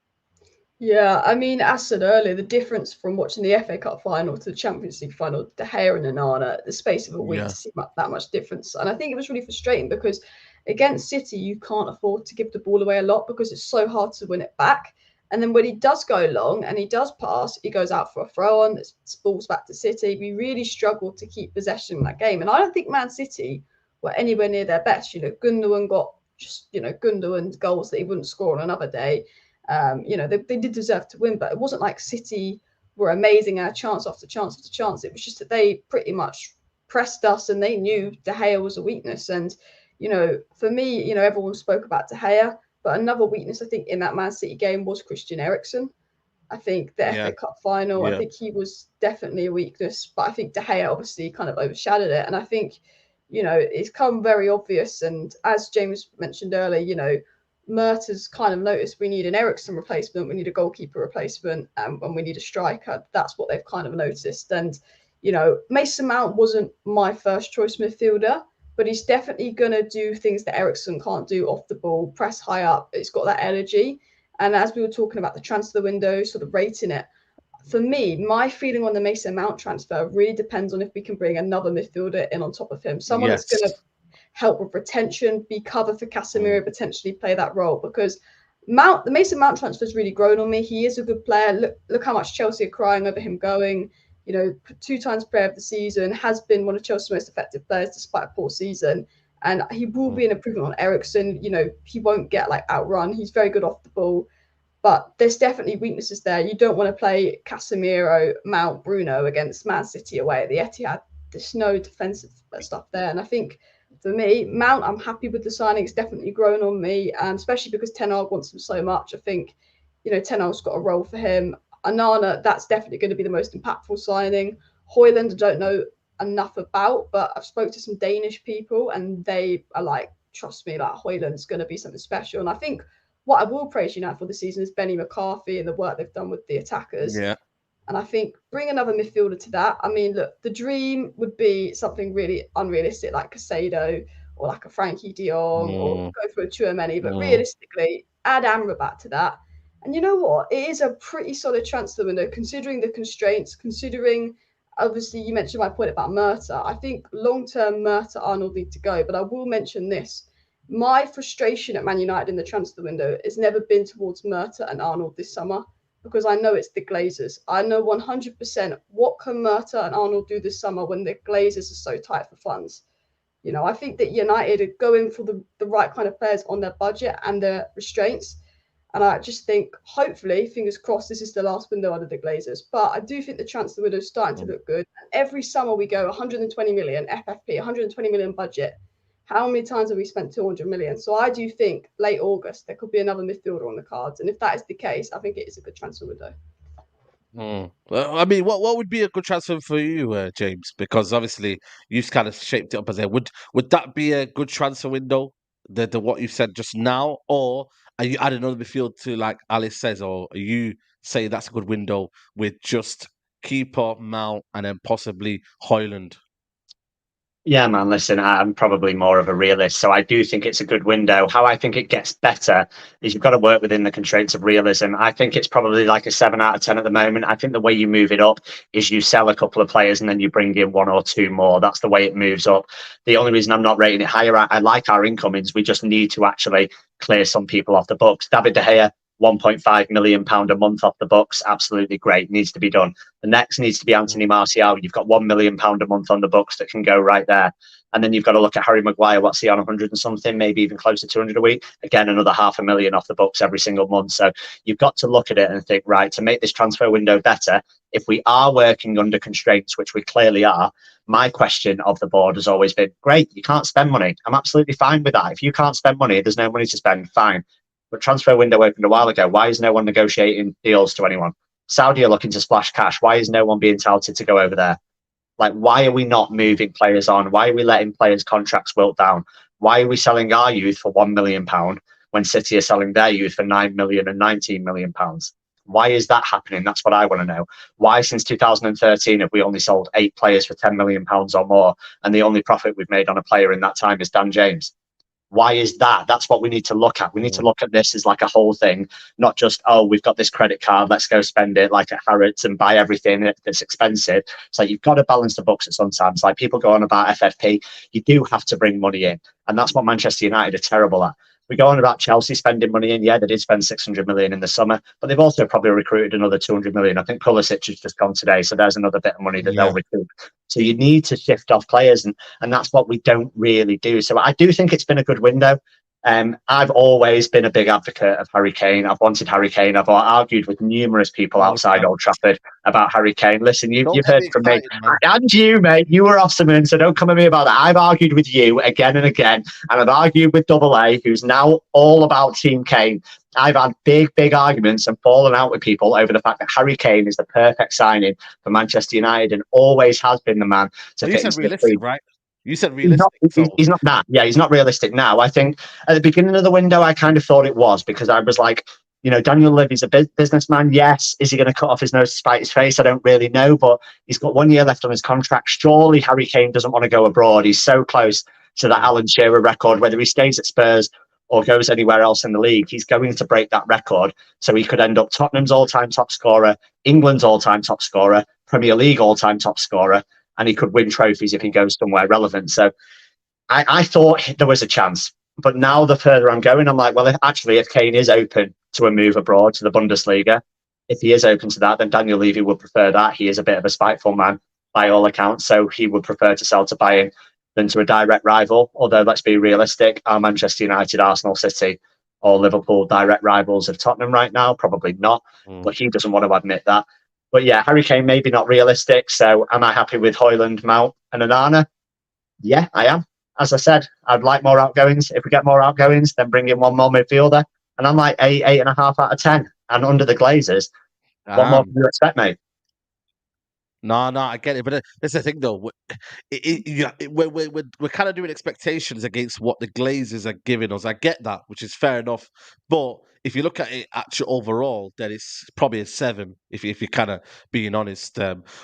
[SPEAKER 3] Yeah, I mean, as said earlier, the difference from watching the FA Cup final to the Champions League final, De Gea and Onana, the space of a week
[SPEAKER 2] Yeah.
[SPEAKER 3] to see that much difference. And I think it was really frustrating because against City, you can't afford to give the ball away a lot because it's so hard to win it back. And then when he does go long and he does pass, he goes out for a throw on, it's balls back to City. We really struggled to keep possession in that game. And I don't think Man City were anywhere near their best. You know, Gundogan got just, Gundogan goals that he wouldn't score on another day. They did deserve to win, but it wasn't like City were amazing and chance after chance after chance. It was just that they pretty much pressed us and they knew De Gea was a weakness. And, for me, everyone spoke about De Gea, but another weakness I think in that Man City game was Christian Eriksen. I think the
[SPEAKER 2] Yeah.
[SPEAKER 3] FA Cup final, I
[SPEAKER 2] Yeah.
[SPEAKER 3] think he was definitely a weakness, but I think De Gea obviously kind of overshadowed it. And I think, it's come very obvious. And as James mentioned earlier, Mertens kind of noticed we need an Eriksen replacement, we need a goalkeeper replacement, and we need a striker. That's what they've kind of noticed. And, Mason Mount wasn't my first choice midfielder, but he's definitely going to do things that Eriksen can't do off the ball, press high up. It's got that energy. And as we were talking about the transfer window, sort of rating it, for me, my feeling on the Mason Mount transfer really depends on if we can bring another midfielder in on top of him. Someone that's going to help with retention, be cover for Casemiro, potentially play that role. Because the Mason Mount transfer has really grown on me. He is a good player. Look how much Chelsea are crying over him going. 2 times player of the season, has been one of Chelsea's most effective players despite a poor season. And he will be an improvement on Eriksen. He won't get like outrun. He's very good off the ball. But there's definitely weaknesses there. You don't want to play Casemiro, Mount, Bruno against Man City away at the Etihad. There's no defensive stuff there. And I think for me, Mount, I'm happy with the signing. It's definitely grown on me, especially because Ten Hag wants him so much. I think, Ten Hag's got a role for him. Onana, that's definitely going to be the most impactful signing. Hojlund, I don't know enough about, but I've spoke to some Danish people and they are like, trust me, like Hojlund's going to be something special. And I think what I will praise United for this season is Benny McCarthy and the work they've done with the attackers.
[SPEAKER 2] Yeah.
[SPEAKER 3] And I think bring another midfielder to that. I mean, look, the dream would be something really unrealistic like Casado or like a Frankie de Jong or go for a Tchouaméni. But realistically, add Amrabat to that. And you know what? It is a pretty solid transfer window considering the constraints, considering obviously you mentioned my point about Murta. I think long-term Murta Arnold need to go. But I will mention this. My frustration at Man United in the transfer window has never been towards Murta and Arnold this summer because I know it's the Glazers. I know 100% what can Murta and Arnold do this summer when the Glazers are so tight for funds. I think that United are going for the right kind of players on their budget and their restraints. And I just think, hopefully, fingers crossed, this is the last window under the Glazers. But I do think the transfer window is starting to look good. And every summer we go 120 million FFP, 120 million budget. How many times have we spent 200 million? So I do think late August, there could be another midfielder on the cards. And if that is the case, I think it is a good transfer window.
[SPEAKER 2] Well, I mean, what would be a good transfer for you, James? Because obviously you've kind of shaped it up as a would that be a good transfer window? The what you said just now, or are you adding another midfield to like Alice says, or are you say that's a good window with just keeper, Mount, and then possibly Hojlund?
[SPEAKER 4] Yeah, man, listen, I'm probably more of a realist, so I do think it's a good window. How I think it gets better is you've got to work within the constraints of realism. I think it's probably like a 7 out of 10 at the moment. I think the way you move it up is you sell a couple of players and then you bring in 1 or 2 more. That's the way it moves up. The only reason I'm not rating it higher, I like our incomings. We just need to actually clear some people off the books. David De Gea, £1.5 million a month off the books. Absolutely great. Needs to be done. The next needs to be Anthony Martial. You've got £1 million a month on the books that can go right there. And then you've got to look at Harry Maguire. What's he on, 100 and something, maybe even close to 200 a week? Again, another £500,000 off the books every single month. So you've got to look at it and think, right, to make this transfer window better, if we are working under constraints, which we clearly are, my question of the board has always been, great, you can't spend money. I'm absolutely fine with that. If you can't spend money, there's no money to spend, fine. but transfer window opened a while ago. Why is no one negotiating deals to anyone? Saudi are looking to splash cash. Why is no one being touted to go over there? Like, why are we not moving players on? Why are we letting players' contracts wilt down? Why are we selling our youth for £1 million when City are selling their youth for £9 million and £19 million? Why is that happening? That's what I want to know. Why, since 2013, have we only sold 8 players for £10 million or more, and the only profit we've made on a player in that time is Dan James? Why is that? That's what we need to look at. We need to look at this as like a whole thing, not just, oh, we've got this credit card, let's go spend it like at Harrods and buy everything that's expensive. It's like, you've got to balance the books at sometimes. Like, people go on about FFP, you do have to bring money in. And that's what Manchester United are terrible at. We go on about Chelsea spending money in. Yeah, they did spend 600 million in the summer, but they've also probably recruited another 200 million. I think Pulisic has just gone today, so there's another bit of money that they'll recoup. So you need to shift off players, and that's what we don't really do. So I do think it's been a good window. I've always been a big advocate of Harry Kane. I've wanted Harry Kane. I've argued with numerous people outside Old Trafford about Harry Kane. Listen, you've heard from me. And you, mate, you were off something, so don't come at me about that. I've argued with you again and again, and I've argued with Double A, who's now all about Team Kane. I've had big arguments and fallen out with people over the fact that Harry Kane is the perfect signing for Manchester United and always has been the man to fit into the league.
[SPEAKER 2] Right? You said realistic.
[SPEAKER 4] He's not that. Yeah, he's not realistic now. I think at the beginning of the window, I kind of thought it was, because I was like, you know, Daniel Levy's a businessman. Yes. Is he going to cut off his nose to spite his face? I don't really know, but he's got 1 year left on his contract. Surely Harry Kane doesn't want to go abroad. He's so close to that Alan Shearer record. Whether he stays at Spurs or goes anywhere else in the league, he's going to break that record. So he could end up Tottenham's all-time top scorer, England's all-time top scorer, Premier League all-time top scorer, and he could win trophies if he goes somewhere relevant. So I thought there was a chance. But now the further I'm going, I'm like, well, if Kane is open to a move abroad to the Bundesliga, if he is open to that, then Daniel Levy would prefer that. He is a bit of a spiteful man by all accounts, so he would prefer to sell to Bayern than to a direct rival. Although, let's be realistic, are Manchester United, Arsenal, City, or Liverpool direct rivals of Tottenham right now? Probably not, but he doesn't want to admit that. But yeah, Harry Kane maybe not realistic. So am I happy with Hojlund, Mount and Onana? Yeah, I am. As I said, I'd like more outgoings. If we get more outgoings, then bring in one more midfielder. And I'm like 8.5 out of 10. And under the Glazers, what more do you expect, mate?
[SPEAKER 2] No, I get it, but that's the thing, though. We're kind of doing expectations against what the Glazers are giving us. I get that, which is fair enough. But if you look at it actually overall, then it's probably a 7. If you're kind of being honest.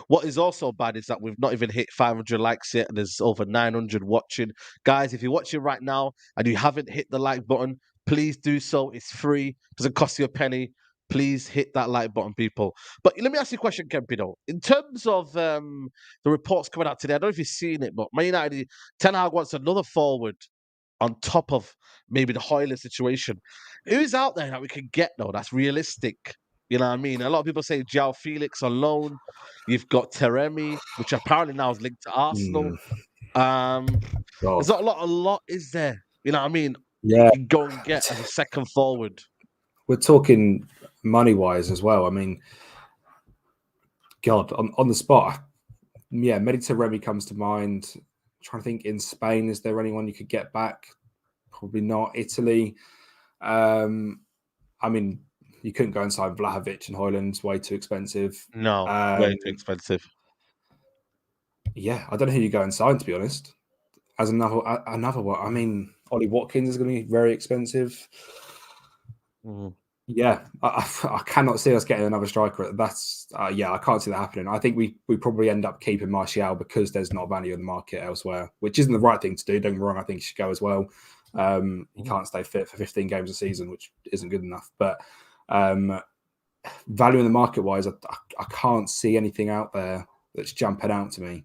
[SPEAKER 2] What is also bad is that we've not even hit 500 likes yet, and there's over 900 watching. Guys, if you're watching right now and you haven't hit the like button, please do so. It's free. Doesn't cost you a penny. Please hit that like button, people. But let me ask you a question, Kempy, though. In terms of the reports coming out today, I don't know if you've seen it, but Man United, Ten Hag wants another forward on top of maybe the Hojlund situation. Who's out there that we can get, though, that's realistic? You know what I mean? A lot of people say João Felix on loan. You've got Taremi, which apparently now is linked to Arsenal. There's not a lot, is there? You know what I mean?
[SPEAKER 5] Yeah.
[SPEAKER 2] You can go and get as a second forward.
[SPEAKER 5] We're talking money-wise as well. I mean, God, on the spot, yeah, Taremi comes to mind. I'm trying to think, in Spain, is there anyone you could get back? Probably not. Italy. I mean, you couldn't go and sign Vlahovic and Hojlund's way too expensive.
[SPEAKER 2] No, way too expensive.
[SPEAKER 5] Yeah, I don't know who you go and sign, to be honest. As another one. I mean, Ollie Watkins is going to be very expensive. Yeah, I cannot see us getting another striker. That's I can't see that happening. I think we probably end up keeping Martial because there's not value in the market elsewhere, which isn't the right thing to do. Don't get me wrong, I think he should go as well. He can't stay fit for 15 games a season, which isn't good enough. But value in the market wise, I can't see anything out there that's jumping out to me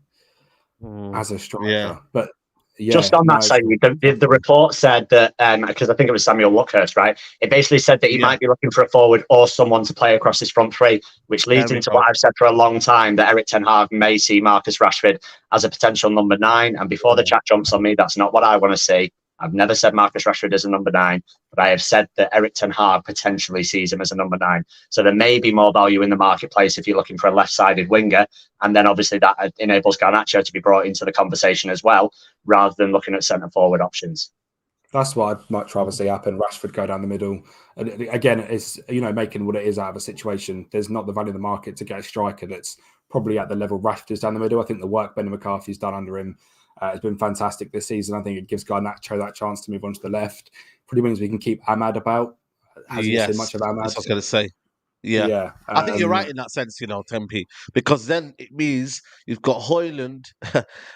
[SPEAKER 5] as a striker.
[SPEAKER 2] Yeah.
[SPEAKER 5] But yeah,
[SPEAKER 4] just on that side, the report said that, because I think it was Samuel Luckhurst, right? It basically said that he might be looking for a forward or someone to play across his front three, which leads into what I've said for a long time, that Eric Ten Hag may see Marcus Rashford as a potential number 9. And before the chat jumps on me, that's not what I want to see. I've never said Marcus Rashford is a number 9, but I have said that Eric Ten Hag potentially sees him as a number 9. So there may be more value in the marketplace if you're looking for a left-sided winger. And then obviously that enables Garnacho to be brought into the conversation as well, rather than looking at centre-forward options.
[SPEAKER 5] That's what I'd much rather see happen. Rashford go down the middle. And again, it's, making what it is out of a situation. There's not the value in the market to get a striker that's probably at the level Rashford is down the middle. I think the work Benny McCarthy's done under him has been fantastic this season. I think it gives Garnacho that chance to move on to the left. Pretty means we can keep Ahmad about. Hasn't seen much of Ahmad.
[SPEAKER 2] That's what I was going to say. Yeah. I think you're right in that sense, Tempe, because then it means you've got Hojlund,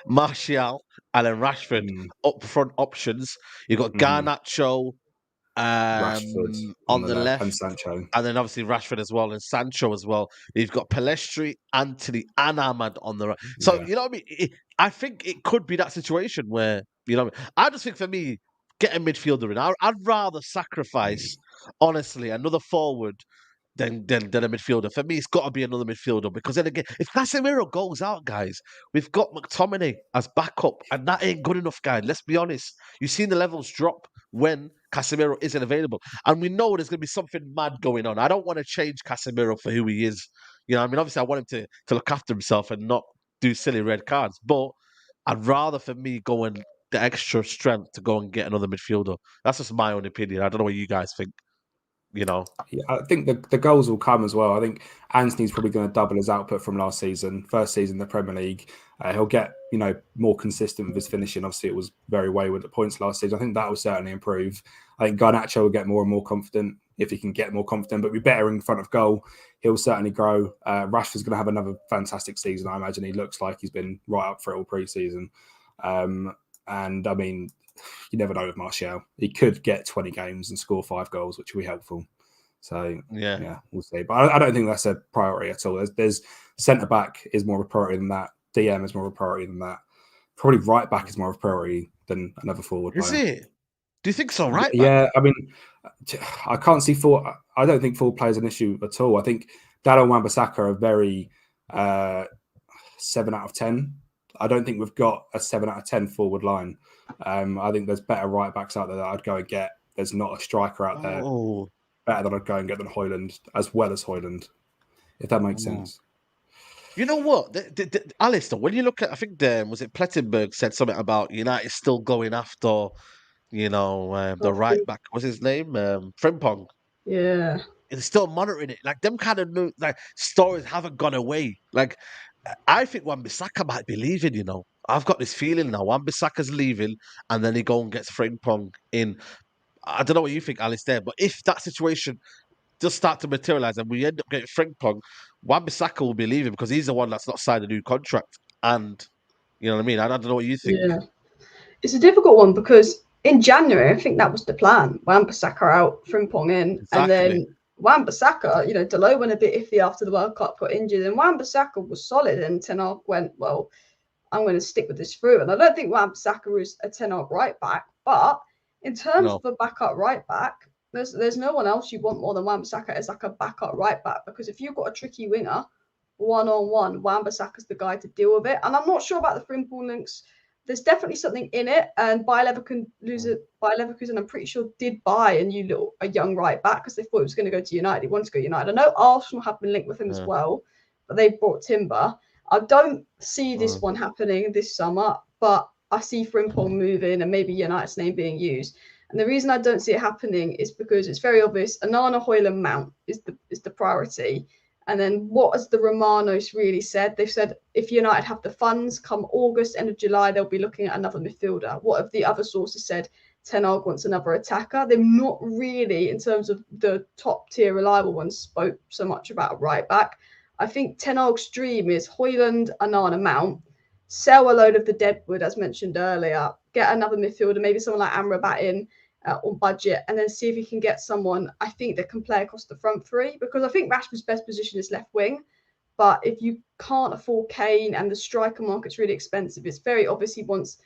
[SPEAKER 2] Martial, and then Rashford up front options. You've got Garnacho
[SPEAKER 5] Rashford
[SPEAKER 2] on the left,
[SPEAKER 5] and Sancho.
[SPEAKER 2] and then obviously Rashford as well, and Sancho as well. You've got Pellistri, Anthony, and Ahmad on the right. So, you know what I mean? I think it could be that situation where, I just think for me, get a midfielder in. I'd rather sacrifice, honestly, another forward than a midfielder. For me, it's got to be another midfielder, because then again, if Casemiro goes out, guys, we've got McTominay as backup, and that ain't good enough, guys. Let's be honest. You've seen the levels drop when Casemiro isn't available, and we know there's going to be something mad going on. I don't want to change Casemiro for who he is. Obviously, I want him to look after himself and not do silly red cards, but I'd rather, for me, go and the extra strength to go and get another midfielder. That's just my own opinion. I don't know what you guys think.
[SPEAKER 5] Yeah, I think the goals will come as well. I think Anthony's probably going to double his output from last season. First season in the Premier League, he'll get more consistent with his finishing. Obviously, it was very wayward at points last season. I think that will certainly improve. I think Garnacho will get more and more confident if he can get more confident, but be better in front of goal. He'll certainly grow. Rashford's going to have another fantastic season. I imagine he looks like he's been right up for it all pre-season. And I mean, you never know with Martial. He could get 20 games and score 5 goals, which would be helpful. So, yeah, we'll see. But I don't think that's a priority at all. There's centre-back is more of a priority than that. DM is more of a priority than that. Probably right-back is more of a priority than another forward player.
[SPEAKER 2] Is it? Do you think so, right?
[SPEAKER 5] Yeah, I mean, I can't see I don't think forward play is an issue at all. I think Dalot and Wan-Bissaka are very 7 out of 10. I don't think we've got a 7 out of 10 forward line. I think there's better right backs out there that I'd go and get. There's not a striker out there better than I'd go and get than Hojlund, as well as Hojlund, if that makes sense.
[SPEAKER 2] You know what, Alistair, when you look at, I think was it Plettenberg said something about United still going after, the right back. What's his name? Frimpong.
[SPEAKER 3] Yeah.
[SPEAKER 2] It's still monitoring it. Like them kind of new stories haven't gone away. Like I think Wan-Bissaka might be leaving. I've got this feeling now. Wan-Bissaka's leaving, and then he go and gets Frimpong in. I don't know what you think, Alistair, but if that situation does start to materialize and we end up getting Frimpong, Wan-Bissaka will be leaving because he's the one that's not signed a new contract. And you know what I mean? I don't know what you think.
[SPEAKER 3] Yeah, it's a difficult one because in January, I think that was the plan. Wan-Bissaka out, Frimpong in, and then Wan-Bissaka, Dalot went a bit iffy after the World Cup, got injured, and Wan-Bissaka was solid. And Ten Hag went, well, I'm going to stick with this through. And I don't think Wan-Bissaka is a Ten Hag right back, but in terms of a backup right back, there's no one else you want more than Wan-Bissaka as like a backup right back, because if you've got a tricky winger, one-on-one, Wan-Bissaka's the guy to deal with it. And I'm not sure about the Frimpong links. There's definitely something in it, and Bayer Leverkusen, I'm pretty sure, did buy a young right back because they thought he was going to go to United. He wanted to go to United. I know Arsenal have been linked with him as well, but they brought Timber. I don't see this one happening this summer, but I see Frimpong moving and maybe United's name being used. And the reason I don't see it happening is because it's very obvious. Onana, Hojlund, Mount is the priority. And then what has the Romanos really said? They've said if United have the funds, come August, end of July, they'll be looking at another midfielder. What have the other sources said? Ten Hag wants another attacker. They've not really, in terms of the top tier reliable ones, spoke so much about a right back. I think Ten Hag's dream is Hojlund, Onana, Mount, sell a load of the deadwood, as mentioned earlier, get another midfielder, maybe someone like Amrabat in on budget, and then see if he can get someone, I think, that can play across the front three, because I think Rashford's best position is left wing. But if you can't afford Kane and the striker market's really expensive, it's very obvious he wants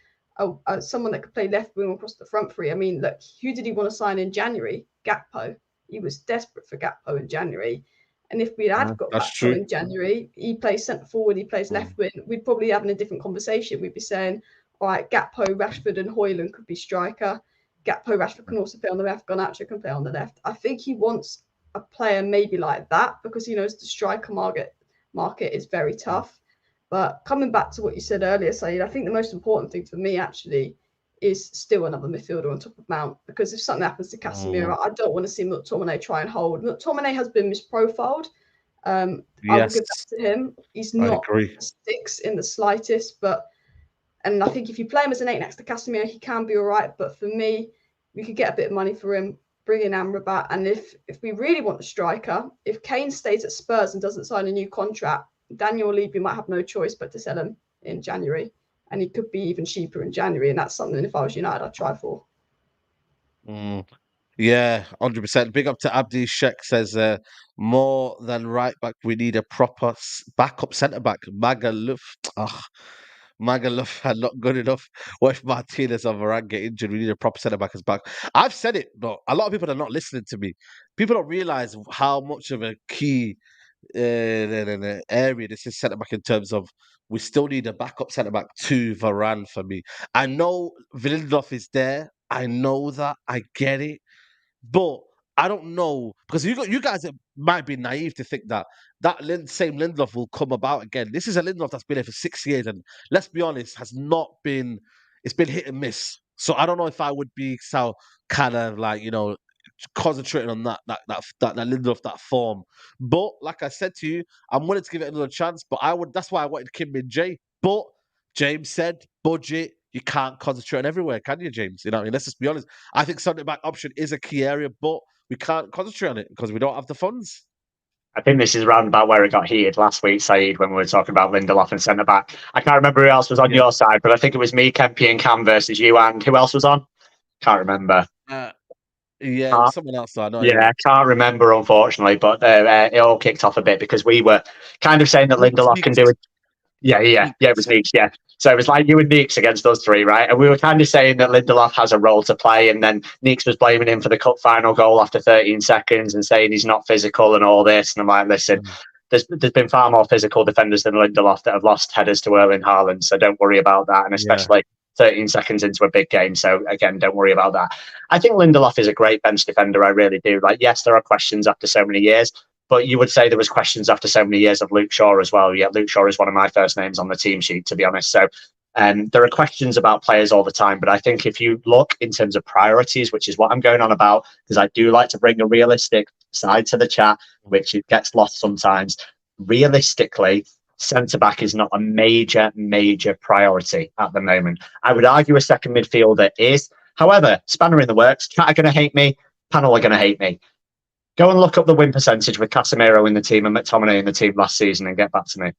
[SPEAKER 3] someone that could play left wing across the front three. I mean, look, who did he want to sign in January? Gakpo. He was desperate for Gakpo in January. And if we had got Gakpo in January, he plays centre forward, he plays left wing, we'd probably be having a different conversation. We'd be saying, all right, Gakpo, Rashford and Hojlund could be striker. Gakpo, Rashford can also play on the left. Garnacho can play on the left. I think he wants a player maybe like that because he knows the striker market is very tough. But coming back to what you said earlier, Saeed, I think the most important thing for me actually is still another midfielder on top of Mount, because if something happens to Casemiro, I don't want to see McTominay try and hold. McTominay has been misprofiled. I will give that to him. He's not a 6 in the slightest, and I think if you play him as an 8 next to Casemiro, he can be all right. But for me, we could get a bit of money for him, bring in Amrabat, and if we really want a striker, if Kane stays at Spurs and doesn't sign a new contract, Daniel Levy might have no choice but to sell him in January, and he could be even cheaper in January, and that's something, if I was United, I'd try for.
[SPEAKER 2] Yeah, 100%. Big up to Abdi Sheikh, says more than right back, we need a proper backup centre back. Magaluf are not good enough. What if Martinez or Varane get injured? We need a proper centre back as back. I've said it, but a lot of people are not listening to me. People don't realise how much of a key area this is centre back, in terms of we still need a backup centre back to Varane for me. I know Lindelof is there. I know that. I get it. But I don't know, because you guys might be naive to think that same Lindelof will come about again. This is a Lindelof that's been here for 6 years, and let's be honest, it's been hit and miss. So I don't know if I would be so kind of like, concentrating on that Lindelof, that form. But like I said to you, I'm willing to give it another chance. But that's why I wanted Kim Min-jae. But James said budget. You can't concentrate on everywhere, can you, James? You know what I mean? Let's just be honest. I think centre back option is a key area, but we can't concentrate on it because we don't have the funds.
[SPEAKER 4] I think this is around about where it got heated last week, Saeed, when we were talking about Lindelof and centre back. I can't remember who else was on your side, but I think it was me, Kempy, and Cam versus you, and who else was on? Can't remember.
[SPEAKER 2] Someone else. I know.
[SPEAKER 4] I can't remember, unfortunately, but it all kicked off a bit because we were kind of saying that Lindelof can do it. Yeah, it was Neeks, yeah. So it was like you and Neeks against us three, right? And we were kind of saying that Lindelof has a role to play, and then Neeks was blaming him for the cup final goal after 13 seconds and saying he's not physical and all this. And I'm like, listen, there's been far more physical defenders than Lindelof that have lost headers to Erling Haaland, so don't worry about that. And especially 13 seconds into a big game. So again, don't worry about that. I think Lindelof is a great bench defender. I really do. Like, yes, there are questions after so many years, but you would say there was questions after so many years of Luke Shaw as well. Yeah, Luke Shaw is one of my first names on the team sheet, to be honest. So there are questions about players all the time. But I think if you look in terms of priorities, which is what I'm going on about, because I do like to bring a realistic side to the chat, which it gets lost sometimes. Realistically, centre-back is not a major priority at the moment. I would argue a second midfielder is. However, spanner in the works, chat are going to hate me, panel are going to hate me. Go and look up the win percentage with Casemiro in the team and McTominay in the team last season and get back to me.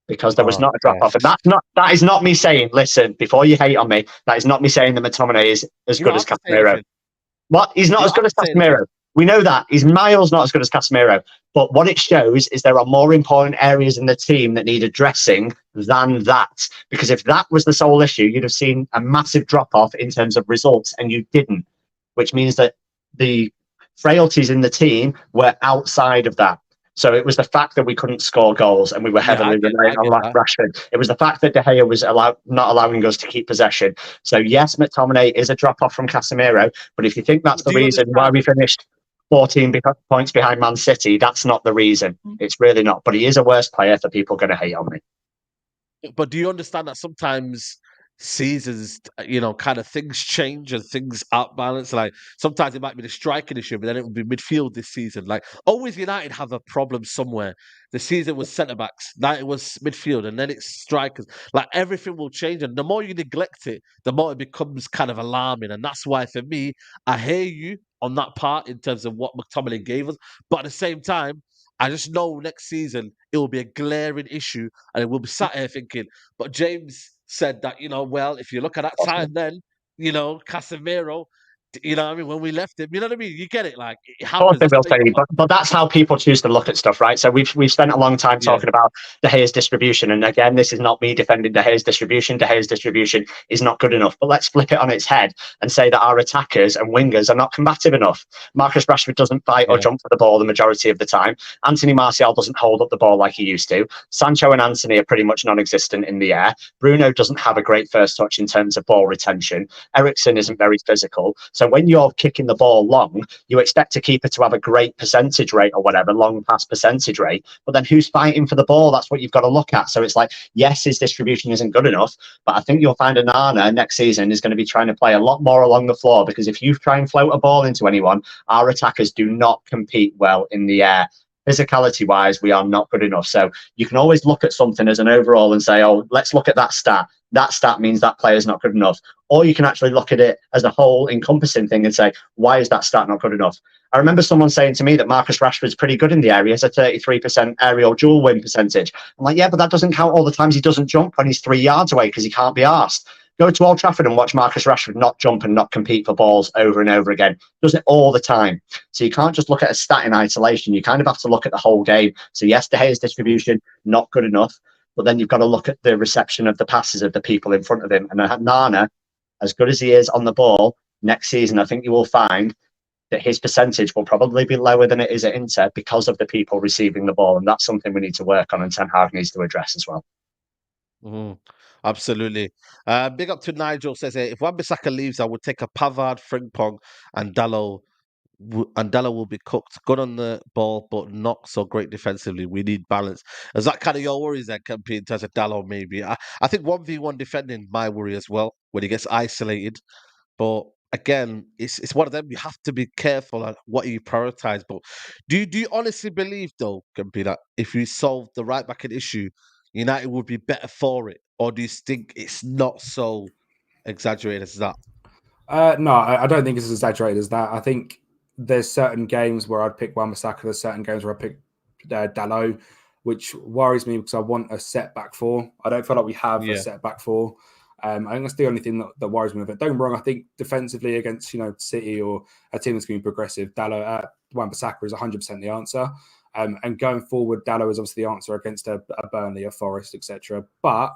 [SPEAKER 4] Because there was not a drop-off. And that is not me saying, listen, before you hate on me, that is not me saying that McTominay is as good as Casemiro. What? He's not as good as Casemiro. We know that. He's miles not as good as Casemiro. But what it shows is there are more important areas in the team that need addressing than that. Because if that was the sole issue, you'd have seen a massive drop-off in terms of results, and you didn't. Which means that the frailties in the team were outside of that. So it was the fact that we couldn't score goals and we were heavily relying on Rashford. It was the fact that De Gea was not allowing us to keep possession. So yes, McTominay is a drop-off from Casemiro, but if you think that's the reason why we finished 14 points behind Man City, that's not the reason. It's really not. But he is a worse player for people going to hate on me.
[SPEAKER 2] But do you understand that sometimes seasons, kind of things change and things outbalance? Like sometimes it might be the striking issue, but then it will be midfield this season. Like always, United have a problem somewhere. The season was centre backs, now it was midfield, and then it's strikers. Like everything will change, and the more you neglect it, the more it becomes kind of alarming. And that's why, for me, I hear you on that part in terms of what McTominay gave us, but at the same time, I just know next season it will be a glaring issue, and it will be sat here thinking. But James said that, well, if you look at that time, then Casemiro, what I mean, when we left him, you know what I mean? You get it, like it happens.
[SPEAKER 4] But that's how people choose to look at stuff, right? So we've spent a long time talking about De Gea's distribution, and again, this is not me defending De Gea's distribution. De Gea's distribution is not good enough. But let's flip it on its head and say that our attackers and wingers are not combative enough. Marcus Rashford doesn't fight or jump for the ball the majority of the time. Anthony Martial doesn't hold up the ball like he used to. Sancho and Anthony are pretty much non-existent in the air. Bruno doesn't have a great first touch in terms of ball retention. Eriksen isn't very physical. So when you're kicking the ball long, you expect a keeper to have a great percentage rate or whatever, long pass percentage rate. But then who's fighting for the ball? That's what you've got to look at. So it's like, yes, his distribution isn't good enough, but I think you'll find Onana next season is going to be trying to play a lot more along the floor, because if you try and float a ball into anyone, our attackers do not compete well in the air. Physicality wise, we are not good enough. So you can always look at something as an overall and say, oh, let's look at that stat. That stat means that player is not good enough. Or you can actually look at it as a whole encompassing thing and say, why is that stat not good enough? I remember someone saying to me that Marcus Rashford's pretty good in the area. He has a 33% aerial dual win percentage. I'm like, yeah, but that doesn't count all the times he doesn't jump when he's 3 yards away because he can't be arsed. Go to Old Trafford and watch Marcus Rashford not jump and not compete for balls over and over again. Does it all the time. So you can't just look at a stat in isolation. You kind of have to look at the whole game. So yes, De Gea's distribution, not good enough. But then you've got to look at the reception of the passes of the people in front of him. And Nana, as good as he is on the ball, next season, I think you will find that his percentage will probably be lower than it is at Inter because of the people receiving the ball. And that's something we need to work on and Ten Hag needs to address as well.
[SPEAKER 2] Absolutely. Big up to Nigel says, if Wan-Bissaka leaves, I would take a Pavard, Frimpong, and Dalot. And Dalot will be cooked. Good on the ball, but not so great defensively. We need balance. Is that kind of your worries then, Kempy, in terms of Dalot maybe? I think 1v1 defending my worry as well, when he gets isolated. But again, it's one of them. You have to be careful on what you prioritize. But do you honestly believe, though, Kempy, that if you solve the right backing issue, United would be better for it? Or do you think it's not so exaggerated as that?
[SPEAKER 5] No, I don't think it's as exaggerated as that. I think there's certain games where I'd pick Wan-Bissaka, there's certain games where I pick Dalot, which worries me because I want a set back four. I don't feel like we have a set back four. I think that's the only thing that worries me with it. Don't get me wrong, I think defensively against City or a team that's going to be progressive, Wan-Bissaka is 100% the answer. And going forward, Dalot is obviously the answer against a Burnley, a Forest, etc. But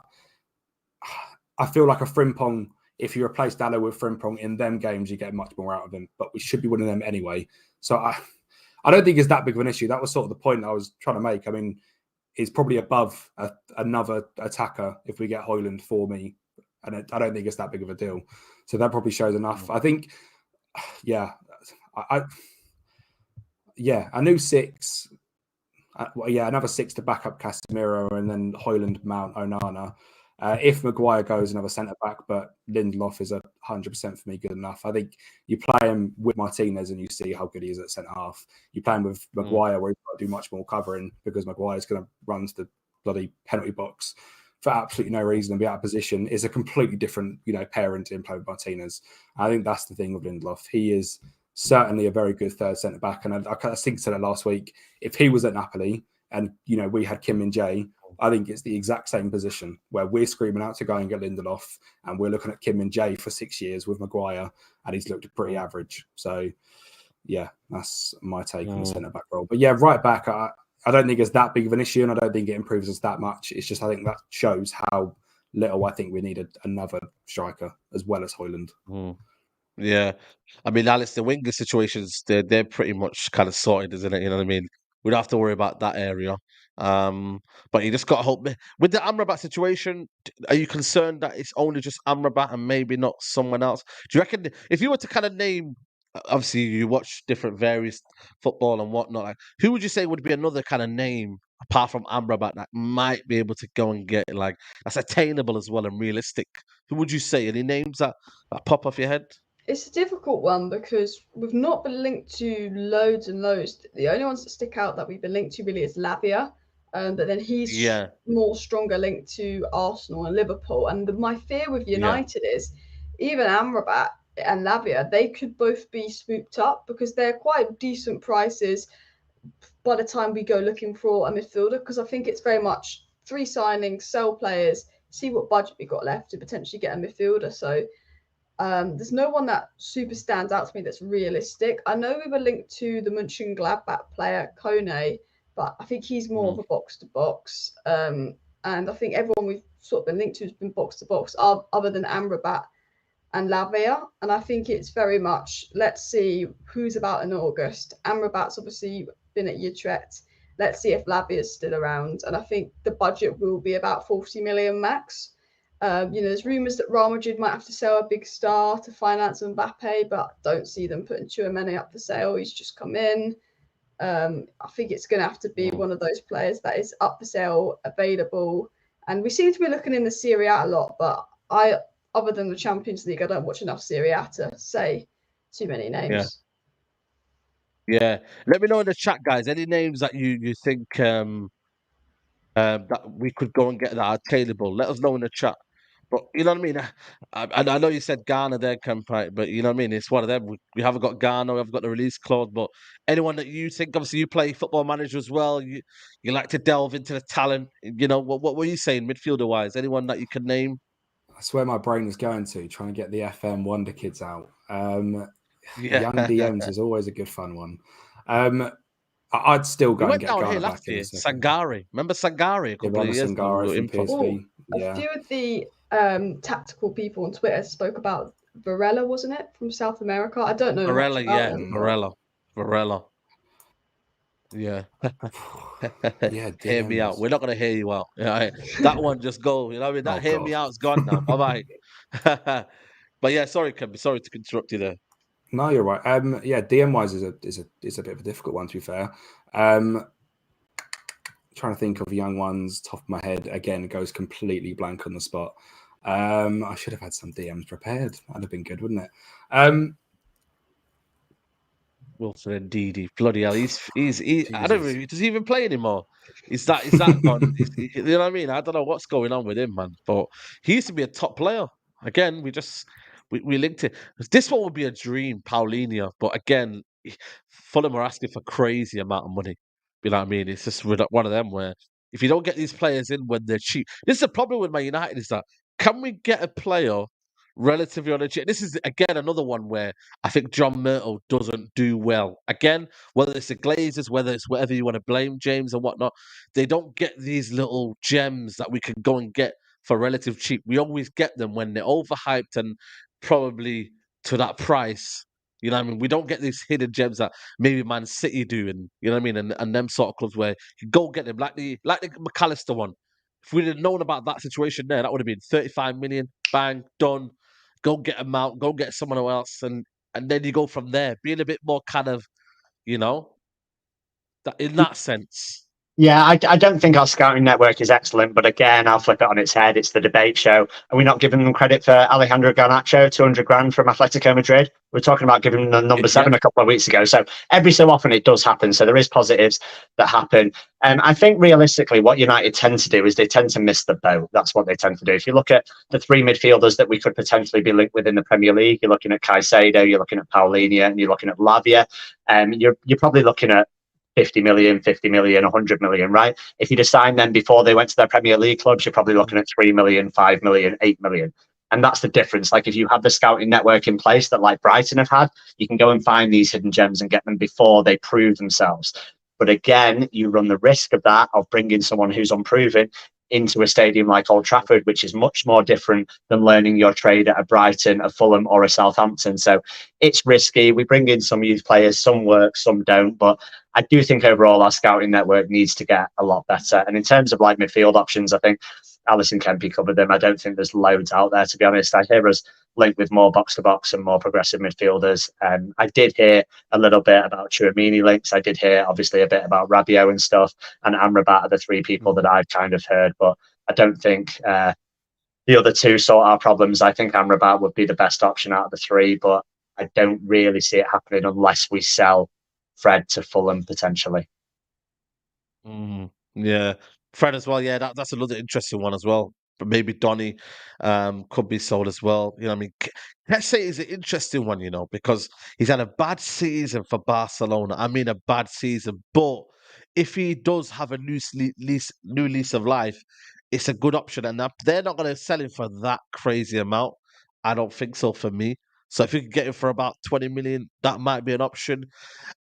[SPEAKER 5] I feel like a Frimpong, if you replace Dalot with Frimpong in them games, you get much more out of him. But we should be winning them anyway. So I don't think it's that big of an issue. That was sort of the point I was trying to make. I mean, he's probably above another attacker if we get Hojlund for me. And I don't think it's that big of a deal. So that probably shows enough. I think, a new six. Another six to back up Casemiro and then Hojlund, Mount, Onana. If Maguire goes, another centre back, but Lindelof is 100% for me good enough. I think you play him with Martinez and you see how good he is at centre half. You play him with Maguire where he's got to do much more covering because Maguire's going to run to the bloody penalty box for absolutely no reason and be out of position. Is a completely different, pairing to him play with Martinez. I think that's the thing with Lindelof. He is certainly a very good third centre back, and I think I said it last week. If he was at Napoli and we had Kim and Jay, I think it's the exact same position where we're screaming out to go and get Lindelof, and we're looking at Kim and Jay for 6 years with Maguire, and he's looked pretty average. So, yeah, that's my take on the centre back role. But yeah, right back, I don't think it's that big of an issue, and I don't think it improves us that much. It's just I think that shows how little I think we needed another striker as well as Hojlund.
[SPEAKER 2] Yeah, I mean, Alex, the winger situations, they're pretty much kind of sorted, isn't it? You know what I mean? We don't have to worry about that area. But you just got to hope with the Amrabat situation. Are you concerned that it's only just Amrabat and maybe not someone else? Do you reckon if you were to kind of name, obviously you watch different various football and whatnot, like who would you say would be another kind of name apart from Amrabat that might be able to go and get like that's attainable as well and realistic? Who would you say? Any names that pop off your head?
[SPEAKER 3] It's a difficult one because we've not been linked to loads and loads. The only ones that stick out that we've been linked to really is Lavia, but then he's more stronger linked to Arsenal and Liverpool. And my fear with United is even Amrabat and Lavia, they could both be swooped up because they're quite decent prices by the time we go looking for a midfielder, because I think it's very much 3 signings, sell players, see what budget we got left to potentially get a midfielder. So there's no one that super stands out to me that's realistic. I know we were linked to the Mönchengladbach player Kone, but I think he's more of a box to box. And I think everyone we've sort of been linked to has been box to box, other than Amrabat and Lavia. And I think it's very much, let's see who's about in August. Amrabat's obviously been at Utrecht. Let's see if Lavia's still around. And I think the budget will be about 40 million max. There's rumours that Real Madrid might have to sell a big star to finance Mbappe, but don't see them putting Tchouaméni up for sale. He's just come in. I think it's going to have to be one of those players that is up for sale, available. And we seem to be looking in the Serie A a lot, but other than the Champions League, I don't watch enough Serie A to say too many names.
[SPEAKER 2] Yeah. Let me know in the chat, guys. Any names that you think that we could go and get that are tailable? Let us know in the chat. But you know what I mean? I know you said Ghana there, Campite, but you know what I mean? It's one of them. We haven't got Ghana, we haven't got the release clause, but anyone that you think, obviously you play Football Manager as well, you like to delve into the talent. What were you saying, midfielder-wise? Anyone that you can name?
[SPEAKER 5] That's where my brain was going to, trying to get the FM Wonder Kids out.
[SPEAKER 2] Yeah.
[SPEAKER 5] Young DMs is always a good fun one. I'd still go
[SPEAKER 2] We
[SPEAKER 5] and
[SPEAKER 2] went
[SPEAKER 5] get
[SPEAKER 2] down
[SPEAKER 5] Ghana
[SPEAKER 2] here
[SPEAKER 5] back
[SPEAKER 2] last
[SPEAKER 5] in
[SPEAKER 2] year.
[SPEAKER 5] a second.
[SPEAKER 2] Sangare. Remember Sangare a couple of years ago? We were
[SPEAKER 5] from
[SPEAKER 2] info.
[SPEAKER 5] PSV.
[SPEAKER 3] A few of the tactical people on Twitter spoke about Varela, wasn't it, from South America? I don't know
[SPEAKER 2] Varela,
[SPEAKER 3] much about
[SPEAKER 2] yeah.
[SPEAKER 3] him.
[SPEAKER 2] Varela. Yeah.
[SPEAKER 5] Yeah,
[SPEAKER 2] Hear me out.
[SPEAKER 5] DMs.
[SPEAKER 2] We're not gonna hear you out. Yeah, that one just go. You know what I mean? That
[SPEAKER 5] Oh,
[SPEAKER 2] hear
[SPEAKER 5] God.
[SPEAKER 2] me out's gone now. Bye bye. But yeah, sorry, Kemby. Sorry to interrupt you there.
[SPEAKER 5] No, you're right. Yeah, DM wise is a bit of a difficult one, to be fair. Trying to think of young ones, top of my head. Again, goes completely blank on the spot. I should have had some DMs prepared. That'd have been good, wouldn't it?
[SPEAKER 2] Wilson and Didi. Bloody hell. He I don't
[SPEAKER 5] Jesus.
[SPEAKER 2] know, does he even play anymore? Is that gone? You know what I mean? I don't know what's going on with him, man. But he used to be a top player. Again, we linked it. This one would be a dream, Paulinho. But again, Fulham are asking for crazy amount of money. You know what I mean? It's just one of them where if you don't get these players in when they're cheap, this is the problem with Man United is that can we get a player relatively on a cheap? This is again another one where I think John Myrtle doesn't do well. Again, whether it's the Glazers, whether it's whatever you want to blame James and whatnot, they don't get these little gems that we can go and get for relative cheap. We always get them when they're overhyped and probably to that price. You know what I mean? We don't get these hidden gems that maybe Man City do, and you know what I mean, and them sort of clubs where you go get them, like the McAllister one. If we'd have known about that situation there, that would have been 35 million, bang, done. Go get them out, go get someone else, and then you go from there, being a bit more kind of, you know, that in that sense.
[SPEAKER 4] Yeah, I don't think our scouting network is excellent, but again, I'll flip it on its head. It's the debate show. Are we not giving them credit for Alejandro Garnacho, 200 grand from Atletico Madrid? We're talking about giving them number 7 a couple of weeks ago. So every so often it does happen. So there is positives that happen. I think realistically, what United tend to do is they tend to miss the boat. That's what they tend to do. If you look at the 3 midfielders that we could potentially be linked with in the Premier League, you're looking at Caicedo, you're looking at Paulinho, and you're looking at Lavia. You're probably looking at 50 million, 100 million, right? If you'd assigned them before they went to their Premier League clubs, you're probably looking at 3 million, 5 million, 8 million. And that's the difference. Like if you have the scouting network in place that like Brighton have had, you can go and find these hidden gems and get them before they prove themselves. But again, you run the risk of that, of bringing someone who's unproven into a stadium like Old Trafford, which is much more different than learning your trade at a Brighton, a Fulham or a Southampton. So it's risky. We bring in some youth players, some work, some don't. But I do think overall our scouting network needs to get a lot better. And in terms of like midfield options, I think Alison Kempy covered them. I don't think there's loads out there, to be honest. I hear us linked with more box-to-box and more progressive midfielders. I did hear a little bit about Tchouaméni links. I did hear, obviously, a bit about Rabiot and stuff. And Amrabat are the 3 people that I've kind of heard. But I don't think the other 2 sort our problems. I think Amrabat would be the best option out of the 3. But I don't really see it happening unless we sell Fred to Fulham, potentially.
[SPEAKER 2] Yeah. Fred as well. Yeah, that's another interesting one as well. But maybe Donny could be sold as well. You know what I mean? Kesse is an interesting one, you know, because he's had a bad season for Barcelona. I mean, a bad season. But if he does have a new lease of life, it's a good option. And they're not going to sell him for that crazy amount. I don't think so for me. So if you can get him for about 20 million, that might be an option.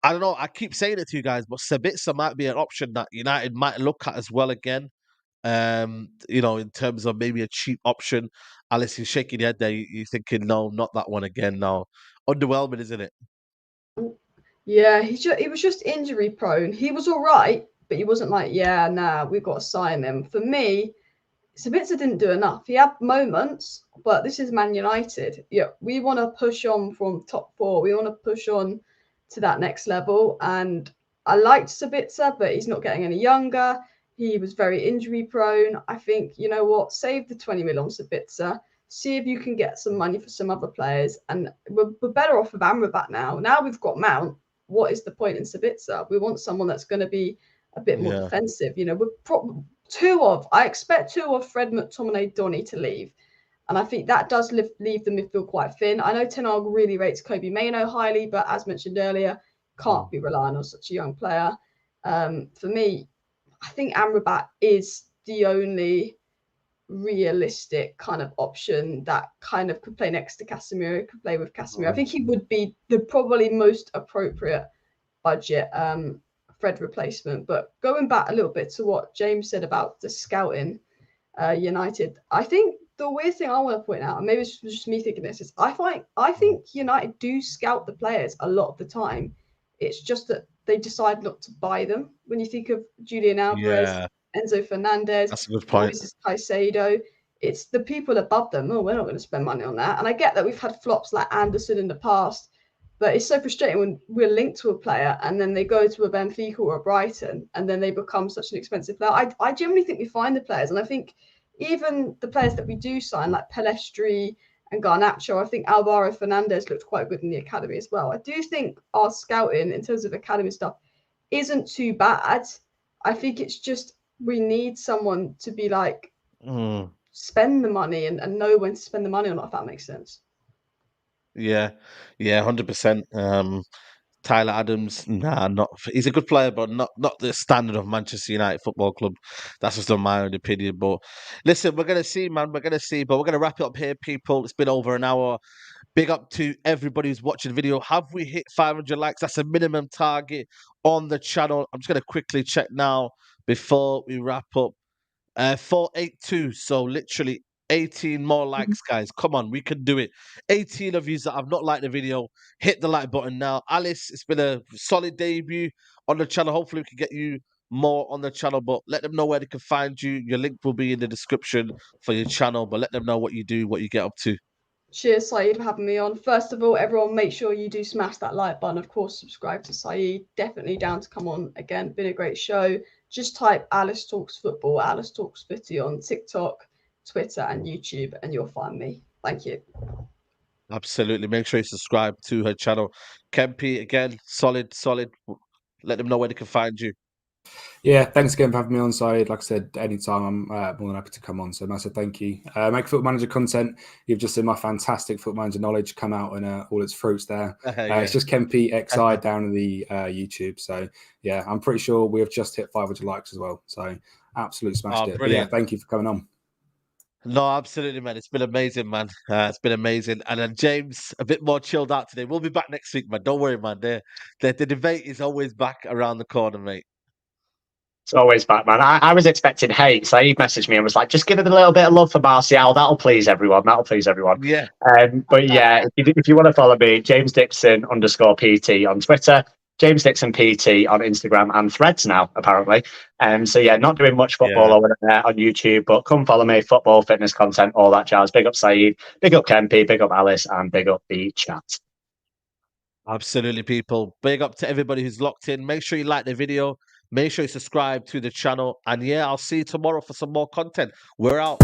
[SPEAKER 2] I don't know. I keep saying it to you guys, but Sabitzer might be an option that United might look at as well again. In terms of maybe a cheap option. Alice, you're shaking your head there. You're thinking, no, not that one again. No, underwhelming, isn't it?
[SPEAKER 3] Yeah, he was just injury prone. He was all right, but he wasn't like, yeah, nah, we've got to sign him. For me, Sabitzer didn't do enough. He had moments, but this is Man United. Yeah, we want to push on from top four. We want to push on to that next level. And I liked Sabitzer, but he's not getting any younger. He was very injury prone. I think, you know what, save the 20 million on Sabitzer. See if you can get some money for some other players. And we're better off with Amrabat now. Now we've got Mount. What is the point in Sabitzer? We want someone that's going to be a bit more defensive. You know, I expect two of Fred McTominay, Donny to leave. And I think that does leave the midfield quite thin. I know Ten Hag really rates Kobe Mainoo highly, but as mentioned earlier, can't be relying on such a young player. For me, I think Amrabat is the only realistic kind of option that kind of could play next to Casemiro, could play with Casemiro. I think he would be the probably most appropriate budget Fred replacement. But going back a little bit to what James said about the scouting United, I think the weird thing I want to point out, and maybe it's just me thinking this, is I think United do scout the players a lot of the time. It's just that they decide not to buy them. When you think of Julian Alvarez, Enzo Fernandez,
[SPEAKER 2] that's a good point.
[SPEAKER 3] Moises Caicedo, it's the people above them. Oh, we're not going to spend money on that. And I get that we've had flops like Anderson in the past, but it's so frustrating when we're linked to a player and then they go to a Benfica or a Brighton and then they become such an expensive player. I generally think we find the players, and I think even the players that we do sign, like Pelestri and Garnacho, I think Alvaro Fernandez looked quite good in the academy as well. I do think our scouting in terms of academy stuff isn't too bad. I think it's just we need someone to be like, spend the money and know when to spend the money or not, if that makes sense.
[SPEAKER 2] Yeah, 100%. Tyler Adams, not he's a good player, but not the standard of Manchester United Football Club. That's just my own opinion. But listen, we're gonna see, man. We're gonna see, but we're gonna wrap it up here, people. It's been over an hour. Big up to everybody who's watching the video. Have we hit 500 likes? That's a minimum target on the channel. I'm just gonna quickly check now before we wrap up. 482. So literally 18 more likes, guys. Come on, we can do it. 18 of you that have not liked the video, hit the like button now. Alice, it's been a solid debut on the channel. Hopefully we can get you more on the channel, but let them know where they can find you. Your link will be in the description for your channel, but let them know what you do, what you get up to.
[SPEAKER 3] Cheers, Saeed, for having me on. First of all, everyone, make sure you do smash that like button. Of course, subscribe to Saeed. Definitely down to come on again. Been a great show. Just type Alice Talks Football, Alice Talks Footy on TikTok, Twitter, and YouTube, and you'll find me. Thank you.
[SPEAKER 2] Absolutely. Make sure you subscribe to her channel. Kempy, again, solid. Let them know where they can find you.
[SPEAKER 5] Yeah, thanks again for having me on, Saeed. Like I said, anytime I'm more than happy to come on. So massive thank you. Make Football Manager content. You've just seen my fantastic Football Manager knowledge come out in all its fruits there. It's just Kempy XI down in the YouTube. So yeah, I'm pretty sure we have just hit 500 likes as well. So absolutely smashed it. But yeah, thank you for coming on.
[SPEAKER 2] No, absolutely, man. It's been amazing, man. It's been amazing. And then James, a bit more chilled out today. We'll be back next week, man. Don't worry, man. The debate is always back around the corner, mate.
[SPEAKER 4] It's always back, man. I was expecting hate. Saeed messaged me and was like, just give it a little bit of love for Martial. That'll please everyone.
[SPEAKER 2] Yeah.
[SPEAKER 4] But yeah, if you want to follow me, James Dixon _PT on Twitter, James Dixon PT on Instagram and Threads now, apparently. So yeah, not doing much football over there on YouTube, but come follow me, football, fitness content, all that jazz. Big up Saeed, big up Kempy, big up Alice, and big up the chat.
[SPEAKER 2] Absolutely, people. Big up to everybody who's locked in. Make sure you like the video. Make sure you subscribe to the channel. And yeah, I'll see you tomorrow for some more content. We're out.